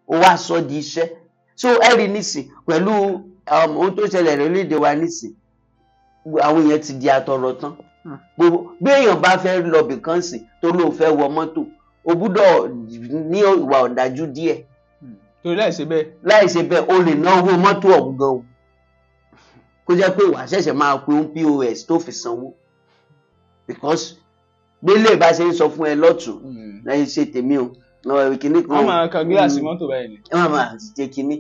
ó wá sọ di iṣẹ́. So ẹ rí nísìn pẹ̀lú ohun tó ṣẹlẹ̀ lórílẹ̀-èdè wa nísìn àwọn èèyàn ti di atọrọ tán. Bí èèyàn bá fẹ́ lọ bìkan sí tó lóun fẹ́ wọ mọ́tò o gbúdọ̀ ní ìwà ọ̀dájú díẹ̀. Torí láìṣe bẹ́ẹ̀ o lè ná owó mọ́tò ọ̀hún gan o kó jẹ́ pé wàá ṣẹ̀ṣẹ̀ máa pe ohun POS tó fi sanwó because gbélé bá ṣe ń sọ fún ẹ lọ́tún lẹ́yìn ṣe tèmi o kìíní kan. Wọ́n máa kan gíláàsì mọ́tò báyìí ni. Wọ́n máa ṣe kìíní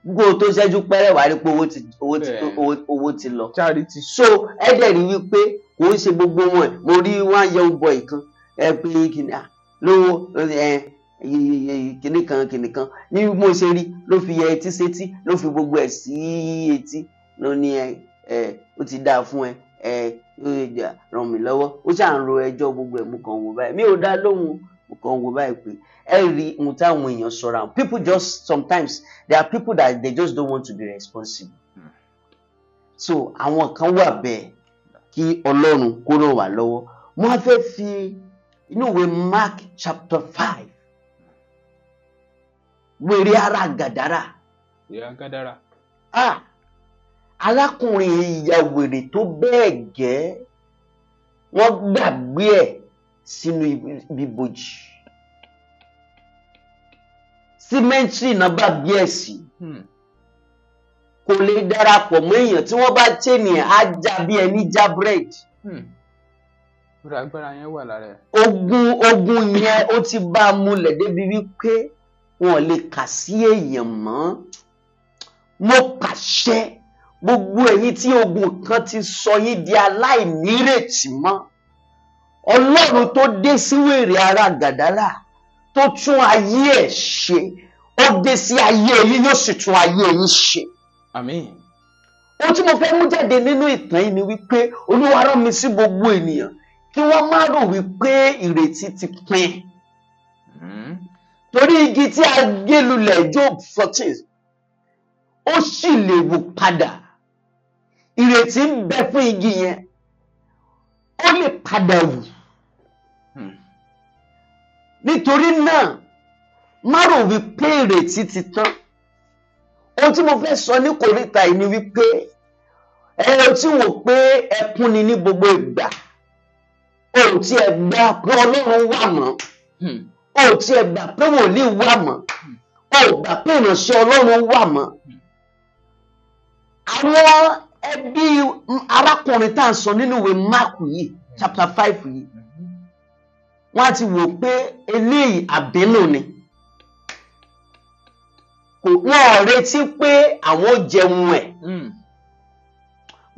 gbogbo tó ṣẹ́jú pẹ́rẹ́ wàá rí pé owó ti lọ. Charity. So ẹ dẹ̀ rí wípé kò ń ṣe gbogbo wọn ẹ̀ mo rí one young boy kan ẹ pé kìíní lówó kìíní kan ní mo ṣe rí ló fi yẹ etí sétí ló fi gbogbo ẹ̀ sí etí ló ní ó ti dáa fún ẹ ràn mí lọ́wọ́ ó ṣà ń ro ẹjọ́ gbogbo ẹ̀ mo kàn wò báyìí mi ò dá lóhùn mo kàn wò báyìí pé ẹ rí ohun táwọn èèyàn sọra people just sometimes there are people that they just don't want to be responsible. So àwọn kan wà bẹ́ẹ̀ kí Ọlọ́run kó ràn wá lọ́wọ́. Wọ́n fẹ́ fi inú ìwé Mark chapter 5 wèrè ara gàdárà. Ìyá Gádárà. Arákùnrin ìyá wèrè tó bẹ́ẹ̀ gẹ́ wọ́n gbàgbé ẹ̀ sínú ibojì símẹ́ǹtì náà bá bí ẹ̀ sí kò lè darapọ̀ mọ́ èèyàn tí wọ́n bá tẹ̀lé á já bí ẹni já búrẹ́dì. Agbára yẹn wà lára ẹ̀. Ogun yẹn ó ti bá a múlẹ̀ débi wípé wọn lè kà sí èèyàn mọ́. Mo pàṣẹ gbogbo ẹ̀yin tí ogun kan ti sọ yín di aláìnírètí mọ́. Ọlọ́run tó dé sí wèrè ara gàdárà tó tún ayé ẹ̀ ṣe ó dé sí ayé yín yóò sì tún ayé yín ṣe. Àmín. Ohun tí mo fẹ́ mú jáde nínú ìtàn yìí ni wípé Olúwa rán mi sí gbogbo ènìyàn kí wọ́n má rò wípé ìrètí ti pin. Torí igi tí a gé lulẹ̀ Job 14 ó sì lè wù padà. Ìrètí ń bẹ fún igi yẹn ó lè padà wù. Nítorí náà má rò wípé ìrètí ti tán. Ohun tí mo fẹ́ sọ ní kòríta yìí ni wípé ẹ̀rọ tí wò pé ẹkún ni ní gbogbo ìgbà o tí ẹ gbà pé Ọlọ́run wà mọ́ o tí ẹ gbà pé wòlíì wà mọ́ o gbà pé ìránṣẹ́ Ọlọ́run wà mọ́. Àwọn ẹbí arákùnrin tá à ń sọ nínú ìwé Máàkù yìí chapter 5 yìí wọ́n á ti wò pé eléyìí àbínú ni. Wọ́n retí pé àwọn jẹun ẹ̀.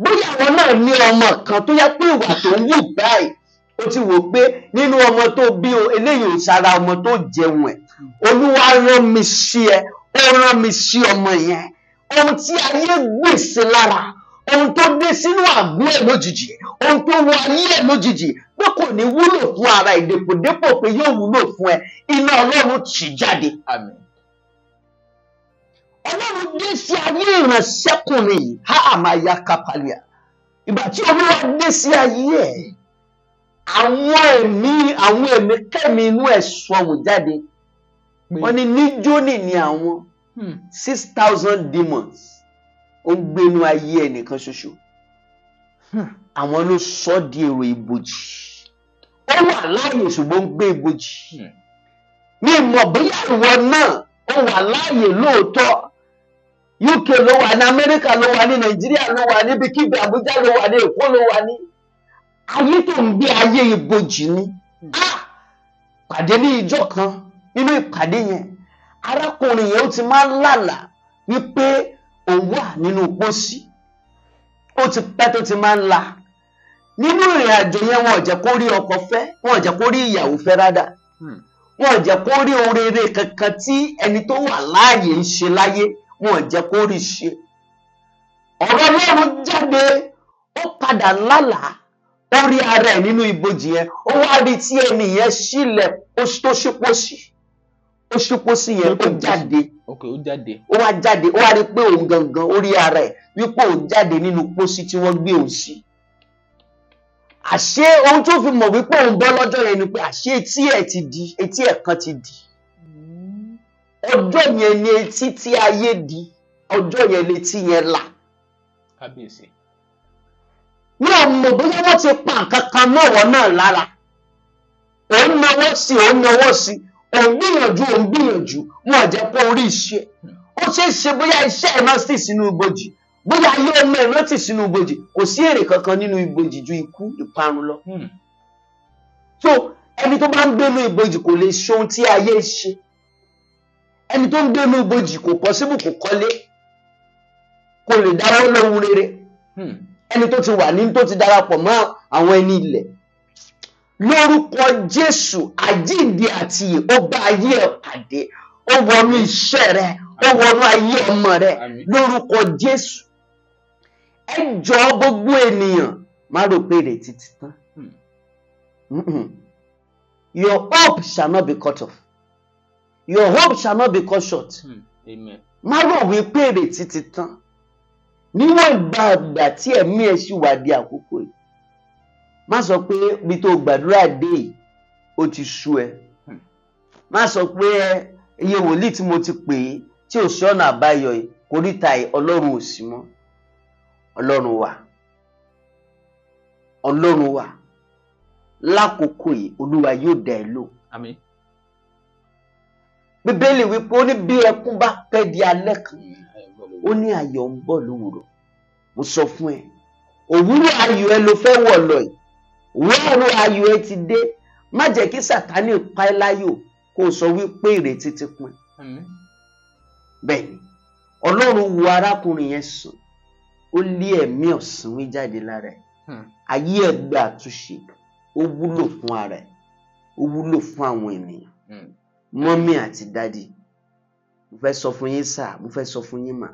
Bóyá àwọn náà ní ọmọ kan tó yẹ pé ìwà tó ń wù báyìí ó ti wò pé nínú ọmọ tó bí o eléyìí ò sára ọmọ tó jẹun ẹ̀. Olúwa rán mi sí ẹ ó rán mi sí ọmọ yẹn. Ohun tí ayé gbèsè lára ohun tó dé sínú àgọ́ ẹ̀ lójijì ohun tó wọ ayé ẹ̀ lójijì pé kò ní wúlò fún ara ìdèpòdépò pé yóò wúlò fún ẹ iná Ọlọ́run tì jáde. Àmín. Ọlọ́run dé sí ayé ìránṣẹ́kùnrin yìí àmàyà kápálíà ìgbà tí Olúwa dé sí ayé ẹ̀ àwọn ẹ̀mí kẹ́mi inú ẹ̀ sọ̀wù jáde wọ́n ní níjóní ni àwọn 6,000 demons ó ń gbénú ayé ẹnìkan ṣoṣo àwọn ló sọ di èrò ibojì ó wà láàyè ṣùgbọ́n ó ń gbé ibojì ní ìmọ̀ bóyá ìwọ náà ó wà láàyè lóòótọ́ UK ló wà ní Amẹ́ríkà ló wà ní Nàìjíríà ló wà ní ibikíbi Àbújá ló wà ní Èkó ló wà ní ayé tó ń gbé ayé ibojì ni. Pàdé ní ìjọ kan nínú ìpàdé yẹn arákùnrin yẹn ó ti máa ń lálàá wípé òun wà nínú pósí ó ti pẹ́ tó ti máa ń la nínú ìrìn àjò yẹn wọn ò jẹ́ kó rí ọkọ fẹ́, wọn ò jẹ́ kó rí ìyàwó fẹ́ rádà, wọn ò jẹ́ kó rí ohun rere kankan tí ẹni tó wà láàyè ń ṣe láyé, wọn ò jẹ́ kó rí ṣe. ọ̀rọ̀ Ọlọ́run jáde, ó padà lálàá, ó rí ara ẹ̀ nínú ibojì yẹn, ó wá rí tí ẹni yẹn sílẹ̀ tó ṣípòsí yẹn ó jáde. ó wá jáde, ó wá rí pé òun gangan, ó rí ara ẹ̀ wípé òun jáde nínú pósí tí wọ́n gbé òun sí. àṣé ohun tó fi mọ̀ wípé òun bọ́ lọ́jọ́ yẹn ni pé àṣé etí ẹ̀ kan ti di. ọjọ́ yẹn ni etí tí ayé di, ọjọ́ yẹn létí yẹn là. Kábíyèsí. mi ò mọ̀ bóyá wọ́n ti pa nǹkan kan mọ́wọ́ náà lára. òun náwó sí, òun gbìyànjú, wọn ò jẹ́ kó rí iṣẹ́. ó ṣeé ṣe bóyá iṣẹ́ ẹ̀ náà sì sínú ibojì, bóyá ayé ọmọ ẹ̀ náà sì sínú ibojì, kò sí èrè kankan nínú ibojì ju ikú, ìparun lọ. so ẹni tó bá ń gbé inú ibojì kò lè ṣe ohun tí ayé ṣe. ẹni tó ń gbé inú ibojì kò possible kò kọ́lé, kò lè dáwọ́ lóhun rere. ẹni tó ti wà ní, tó ti darapọ̀ mọ́ àwọn ẹni ilẹ̀, lórúkọ Jésù àjíǹde àti ìyè ó bá ayé ẹ̀ pàdé, ó wọnú iṣẹ́ rẹ̀, ó wọnú ayé ọmọ rẹ̀, lórúkọ Jésù. ẹ jọ̀ọ́ gbogbo ènìyàn má rò pé ìrètí ti tán. Your hope shall not be cut off. Your hope shall not be cut short. Má rò wípé ìrètí ti tán. Níwọ̀n ìgbà tí ẹ̀mí ẹ̀ ṣì wà di àkókò yìí, má sọ pé bí tó gbàdúrà dé yìí ó ti sú ẹ. má sọ pé iye wòlíì tí mo ti pè é tí ò sí ọ̀nà àbáyọ yìí, kòríta yìí Ọlọ́run ò sí mọ́. Ọlọ́run wà. Ọlọ́run wà. Lákòókò yìí Olúwa yóò dá ẹ lò. Àmín. Bíbélì wípé ó ní bí ẹkún bá pẹ́ di alẹ́ kan, ó ní ayọ̀ ń bọ̀ lówùrọ̀. mo sọ fún ẹ, òwúrọ̀ ayọ̀ ẹ ló fẹ́ wọ̀ lọ yìí, òwúrọ̀ ayọ̀ ẹ ti dé. má jẹ́ kí Sátánì pa ẹ́ láyò kó o sọ wípé ìrètí ti pin. bẹ́ẹ̀ni Ọlọ́run wo arákùnrin yẹn sùn, ó lé ẹ̀mí ọ̀sìnwín jáde lára ẹ̀. ayé ẹ̀ gba àtúnṣe, ó wúlò fún ara ẹ̀, ó wúlò fún àwọn ènìyàn. mọ́mí àti dádì, mo fẹ́ sọ fún yín sáà, mo fẹ́ sọ fún yín mà,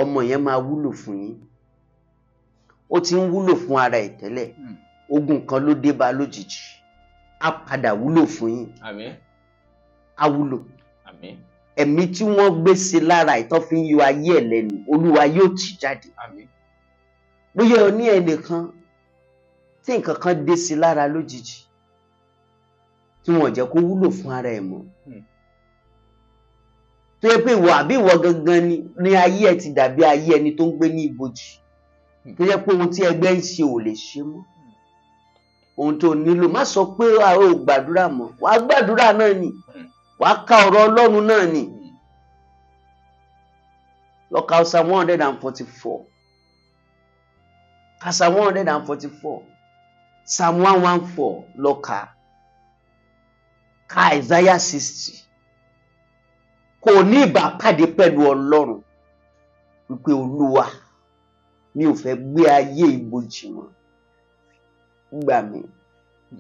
ọmọ yẹn máa wúlò fún yín. ó ti ń wúlò fún ara ẹ̀ tẹ́lẹ̀, ogun kan ló dé bá lójijì, á padà wúlò fún yín. Àmín. á wúlò. Àmín. ẹ̀mí tí wọ́n gbé sí lára ìtọ́ fi ń yọ ayé ẹ̀ lẹ́nu, Olúwa yóò tì jáde. Àmín. bóyá o ní ẹnìkan tí nǹkan kan dé sí lára lójijì tí wọ́n jẹ́ kó wúlò fún ara ẹ̀ mọ́, tó yẹ pé ìwọ àbí ìwọ gangan ni ayé ẹ ti dàbí ayé ẹni tó ń gbé ní ibojì, tó yẹ pé ohun tí ẹgbẹ́ ń ṣe ò lè ṣe mọ́. ohun tó nílò, má sọ pé a ò gbàdúrà mọ́, wàá gbàdúrà náà ni, wàá ka ọ̀rọ̀ Ọlọ́run náà ni. lọ ka Psalm 144, ka Psalm 144, Psalm 114 lọ ka Isaiah 60. kò ní ìbápàdé pẹ̀lú Ọlọ́run wípé Olúwa, mi ò fẹ́ gbé ayé ibojì mọ́. gbà mí,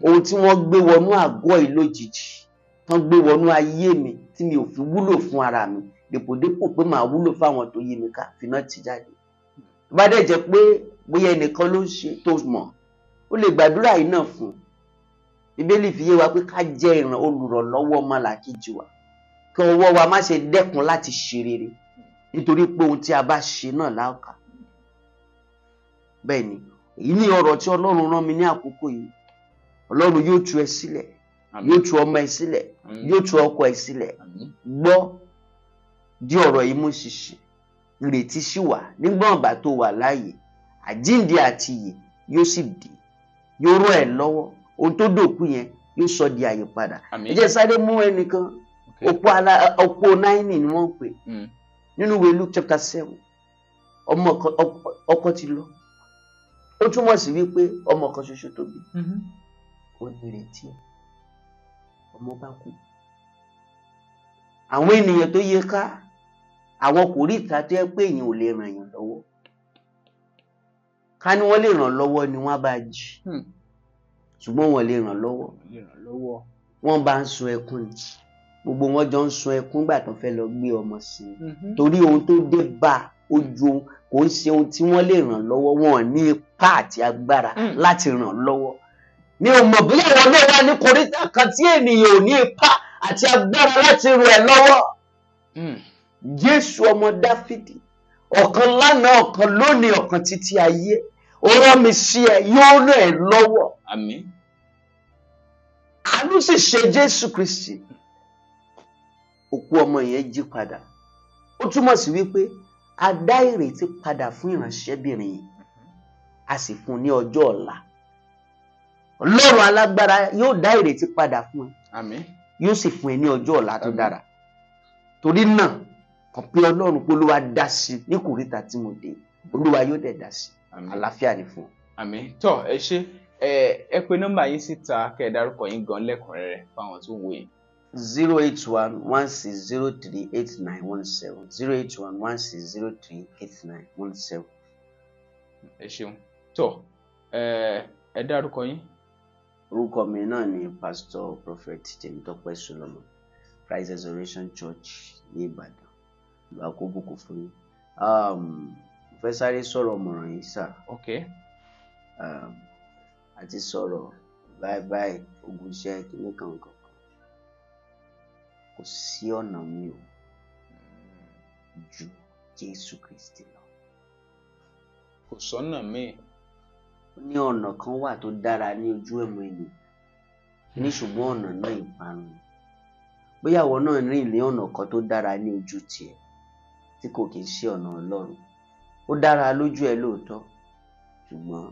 ohun tí wọ́n gbé wọnú àgọ́ yìí lójijì, tán gbé wọnú ayé mi tí mi ò fi wúlò fún ara mi, dèpòdépò pé màá wúlò fáwọn tó yí mi ká, finá ti jáde. tó bá dẹ̀ jẹ́ pé bóyá ẹnìkan ló ń ṣe tó mọ̀, ó lè gbàdúrà yìí náà fún un. Bíbélì fi yé wa pé ká jẹ́ olùrànlọ́wọ́ ọmọlàkejì wa, kí ọwọ́ wa má ṣe dẹ́kun láti ṣe rere, nítorí pé ohun tí a bá ṣe náà láòkà. bẹ́ẹ̀ ni, èyí ni ọ̀rọ̀ tí Ọlọ́run rán mi ní àkókò yìí. Ọlọ́run yóò tú ẹ sílẹ̀, yóò tú ọmọ ẹ sílẹ̀, yóò tú ọkọ ẹ sílẹ̀. gbọ́ di ọ̀rọ̀ yìí mú ṣinṣin, ìrètí sì wà nígbọ̀n ìgbà tó wà láàyè. àjíǹde àti ìyè yóò sì dé, yóò rọ̀ ẹ́ lọ́wọ́. ohun tó dòkú yẹn yóò sọ di àyè padà. ẹ jẹ́ sáré mú ẹnìkan, òpó 9 ni wọ́n ń pè nínú ìwé Luke chapter 7. ọkọ ti lọ, ó túmọ̀ sí wípé ọmọ kan ṣoṣo tó bí, ó ní ìrètí ẹ̀, ọmọ bá kú. àwọn ènìyàn tó yẹ ká, àwọn kò rí ìta tó yẹ pé èèyàn ò lè ràn yàn lọ́wọ́. ká ní wọ́n lè ràn lọ́wọ́ ni wọ́n bá jí ṣùgbọ́n wọ́n lè ràn lọ́wọ́ wọ́n bá ń sun ẹkún ni gbogbo wọn jọ ń sun ẹkún gbà tó fẹ́ lọ gbé ọmọ sí i torí ohun tó dé bá ojú kò ń ṣe ohun tí wọ́n lè ràn lọ́wọ́ wọn ní ipá àti agbára láti ràn lọ́wọ́ mi ò mọ̀ bóyá wọn náà wà ní kòríta kan tí ènìyàn ò ní ipá àti agbára láti ràn ẹ́ lọ́wọ́ Jésù ọmọ Dáfídì ọ̀kan lánàá ọ̀kan lónìí ọ̀kan títí ayé ó rán mi sí ẹ yóò ràn ẹ́ lọ́wọ́ àmín àánú sì ṣe Jésù Kristi òkú ọmọ yẹn jí padà ó túmọ̀ sí wípé a dá ìrètí padà fún ìránṣẹ́bìnrin yìí a sì fún ní ọjọ́ ọ̀la Ọlọ́run alágbára yóò dá ìrètí padà fún ẹ àmín yóò sì fún ẹ ní ọjọ́ ọ̀la tó dára torí náà kàn pé Ọlọ́run pé Olúwa dá sí ní kòríta tí mo dé Olúwa yóò dẹ̀ dá sí àlàáfíà ni fún ọ. àmín tó ẹ ṣé ẹ pè nọ́mbà yín síta kẹ́ ẹ dárúkọ yín gan lẹ́kùnrẹ́rẹ́ fáwọn tó ń wò yín. 08116038917 08116038917. ẹ ṣeun tó ẹ dárúkọ yín. orúkọ mi náà ni Pastor Prophet Tèmítọ́pẹ́ Solomon Christ Resurrection Church ní Ìbàdàn ìlú àkóbùkù fún yín. Fẹ́ sáré sọ̀rọ̀ ọ̀mọ̀ràn yìí sà. Àti sọ̀rọ̀ báyìí ogun iṣẹ́ kìíní kankan kò sí ọ̀nà mi ò ju Jésù Kristi lọ. kò sọ́nà míì. ó ní ọ̀nà kan wà tó dára ní ojú ẹ̀mọ́ ènìyàn ní ṣùgbọ́n ọ̀nà náà ìparun bóyá ìwọ náà rìn ní ọ̀nà kan tó dára ní ojú tiẹ̀ tí kò kìí ṣe ọ̀nà Ọlọ́run ó dára lójú ẹ lóòótọ́ ṣùgbọ́n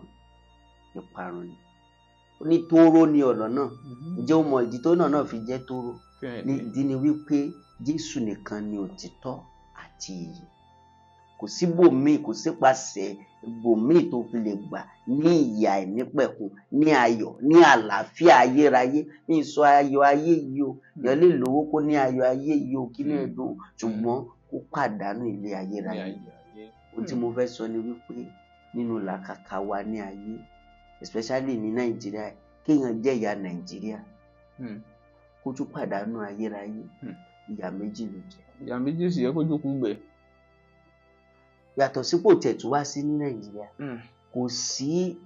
ìparun ni ó ní tóóró ní ọ̀nà náà ǹjẹ́ o mọ ìdí tó náà fi jẹ́ tóóró ìdí ni wípé Jésù nìkan ni òtítọ́ àti ìyè kò sí bòmíì kò sí pàṣẹ bòmíì tó fi lè gbà ní ìyè àìnípẹ̀kun ní ayọ̀ ní àlàáfíà ayérayé ní ìsọ ayọ̀ ayé yìí o yẹn lè lówó kó ní ayọ̀ ayé yìí o kí ní ẹ̀dùn ṣùgbọ́n kó pàdánù ilé ayérayé ohun tí mo fẹ́ sọ ni wípé nínú làkàkà wa ní ayé especially ní Nàìjíríà kéèyàn jẹ́ ìyá Nàìjíríà kó tún pàdánù ayérayé ìyà méjì ló jẹ́. ìyà méjì sì yẹ kó jókòó gbẹ. yàtọ̀ sípò tẹ̀tù wá sí ní Nàìjíríà kò sí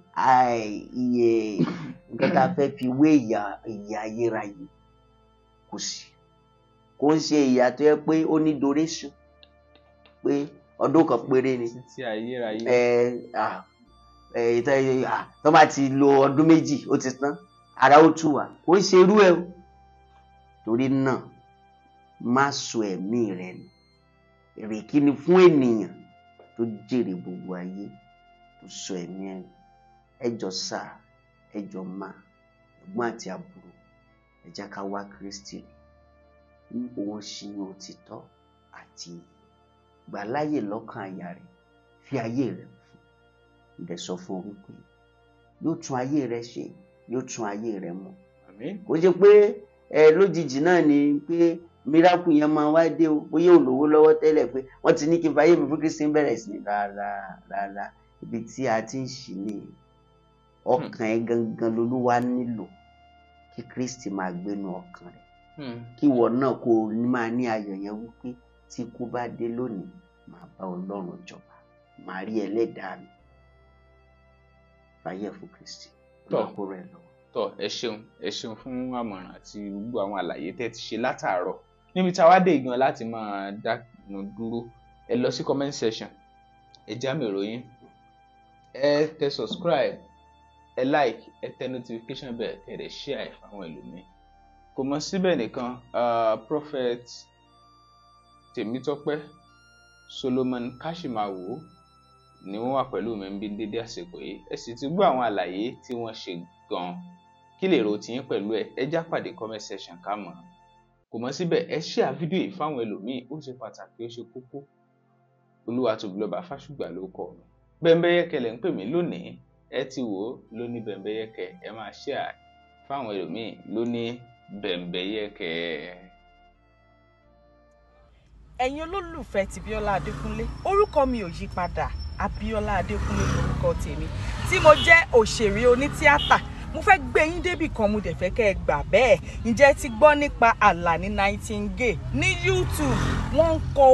iye nǹkan tá a fẹ́ fi wé ìyà ayérayé kò sí kò ń ṣe ìyà tó yẹ pé ó ní duration pé ọdún kan péré ni títí ayérayé. tó bá ti lo ọdún méjì ó ti tán ara ó tù wá kò ń ṣe irú ẹ o torí náà má sọ ẹ̀mí rẹ nù ìrèké ni fún ènìyàn tó jèrè gbogbo ayé tó sọ ẹ̀mí ẹ̀ ẹjọ́ sáà ẹjọ́ máa ẹ̀gbọ́n àti àbúrò ẹ jẹ́ ká wá Kristi ní òun ṣì ní òtítọ́ àti gbà láyè lọ́kàn àyà rẹ̀ fi ayé rẹ̀ fún ìdẹ̀ sọ fún òun pé yóò tún ayé rẹ̀ ṣe yóò tún ayé rẹ̀ mọ́ kò jẹ́ pé lójijì náà ni pé miracle yẹn máa wá dé o bóyá olówó lọ́wọ́ tẹ́lẹ̀ pé wọ́n ti ní kí n fàyè mi fún Kristi bẹ̀rẹ̀ sí rárá ibi tí a ti ń ṣì ní ọkàn ẹ gangan lolúwa nílò kí Kristi máa gbénu ọkàn rẹ̀ kí ìwọ náà kó o máa ní ayọ̀ yẹn wípé tí ikú bá dé lónìí màá bá Ọlọ́run jọba màá rí ẹlẹ́dàá mi fàyè fún Kristi ọlọ́kọ rẹ̀ lọ. tọ ẹ ṣeun fún àmọ̀ràn àti gbogbo àwọn àlàyé tẹ́ ti ṣe látàárọ̀ níbi tí a wá dé ìgbìmọ̀ láti máa dánu dúró ẹ lọ sí comment section ẹ já mi ìròyìn ẹ tẹ subscribe ẹ like ẹ tẹ notification bell ẹ dẹ̀ share fáwọn ẹlòmíín kò mọ síbẹ̀ nìkan Prophet Tèmítọ́pẹ́ Solomon Kashimawo ni wọ́n wà pẹ̀lú mi bí dédé àsìkò yìí ẹ sì ti gbọ́ àwọn àlàyé tí wọ́n ṣe gan-an kí lè rò tiyín pẹ̀lú ẹ já pàdé comment section ká mọ̀ kò mọ síbẹ̀ ẹ share fídíò yìí fáwọn ẹlòmíín ó ṣe pàtàkì ó ṣe kókó Olúwatóbilọ́ba Fásùgbà ló kọ mi Bẹ́mbẹ́yẹ́kẹ́ lẹ ń pè mí lónìí ẹ ti wò ó lóní Bẹ́mbẹ́yẹ́kẹ́ ẹ máa share fáwọn ẹlòmíín lóní Bẹ́mbẹ́yẹ́kẹ́. ẹ̀yin olólùfẹ́ ti Bíọ́lá Adékúnlé orúkọ mi ò yí padà Abíọ́lá Adékúnlé lórúkọ tèmi tí mo jẹ́ òṣèré onítíátà. Mo fẹ́ gbé yín débì kan, mo dẹ̀ fẹ́ kẹ́ ẹ gbà bẹ́ẹ̀. Ǹjẹ́ ti gbọ́ nípa Àlàní Nightingale ní YouTube? Wọ́n ń kọ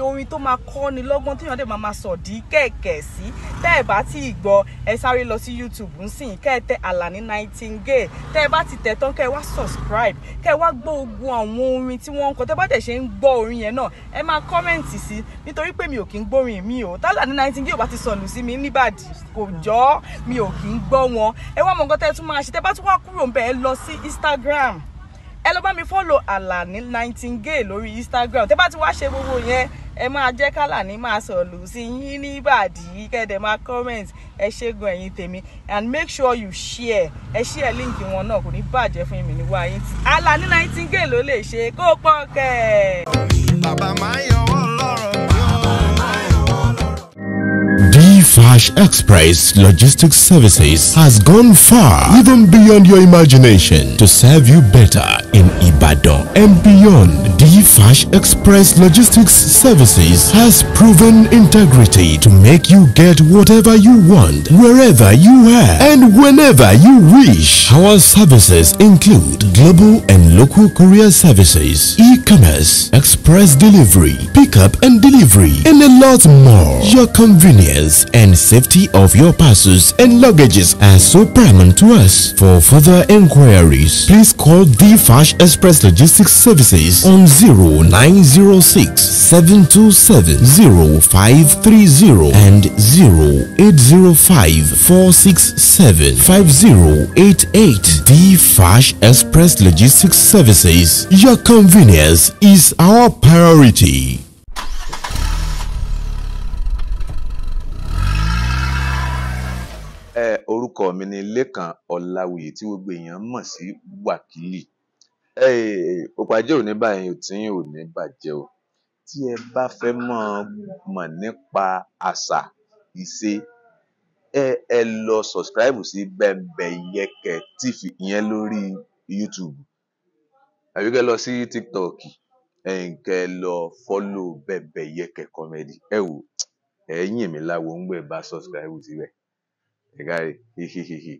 orin tó máa kọ́ ni lọ́gbọ́n tí èèyàn dẹ̀ máa sọ̀dí kẹ̀kẹ́ sí. Tẹ́ ẹ bá ti gbọ́, ẹ sáré lọ sí YouTube nsìn, kẹ́ ẹ tẹ Àlàní Nightingale. Tẹ́ ẹ bá ti tẹ̀ tán, kẹ́ ẹ wá subscribe, kẹ́ ẹ wá gbọ́ ogun àwọn orin tí wọ́n ń kọ. Tẹ́ bá dẹ̀ ṣe ń gbọ́ orin yẹn náà, ẹ máa kọ́mẹ̀ǹtì sí, nítorí pé mi ò kí ń gbórin mi o. Àlàní Nightingale bá ti sọnù sí mi níbàdí, kò jọ́, mi ò kí ń gbọ́ wọn. Ẹ wá mọ nǹkan tẹ́ ẹ tún máa ṣe, tẹ́ bá tún wá kúrò ń bẹ̀, ẹ lọ sí Instagram. Ẹ lọ bá mi follow Àlàní Nightingale lórí Instagram. Tẹ́ bá ti wá ṣe gbogbo yẹn, ẹ máa jẹ́ k'Àlàní máa sọ̀lù sí yín níbàdí, kẹ́dẹ̀ máa comment. Ẹ ṣé gan ẹ̀yin tèmi, and make sure you share. Ẹ share link wọn náà, kò ní bàjẹ́ fún mi níwá yín. Àlàní Nightingale ló lè ṣe kó pọ̀ kẹ́. Bàbá máa ń yọwọ́ lọ́rọ̀ mi. DFASH Express Logistics Services has gone far, even beyond your imagination, to serve you better in Ibadan and beyond. DFASH Express Logistics Services has proven integrity to make you get whatever you want, wherever you are, and whenever you wish. Our services include global and local courier services, e-commerce, express delivery, pickup and delivery, and a lot more. Your convenience and safety of your parcels and luggages are so paramount to us. For further inquiries, please call DFASH Express Logistics Services on 0906 727 0530 and 0805 467 5088. DFASH Express Logistics Services. Your convenience is our priority. Orúkọ mi ni Lékan Ọláwuyì tí gbogbo èèyàn mọ̀ sí Wákìlì. Òpàjẹ́ òní báyìí tí ò ní bàjẹ́ o. Tí ẹ bá fẹ́ mọ̀ nípa àṣà ìṣe, ẹ lọ subscribe sí Bembeyeke TV ìyẹn lórí YouTube. Àbí kẹ́ lọ sí TikTok, kẹ́ lọ follow Bembeyeke Comedy. Ẹ wò, ẹ̀yin mi láwo ń gbé bá subscribe síbẹ̀. Ẹ káre, hehehehe.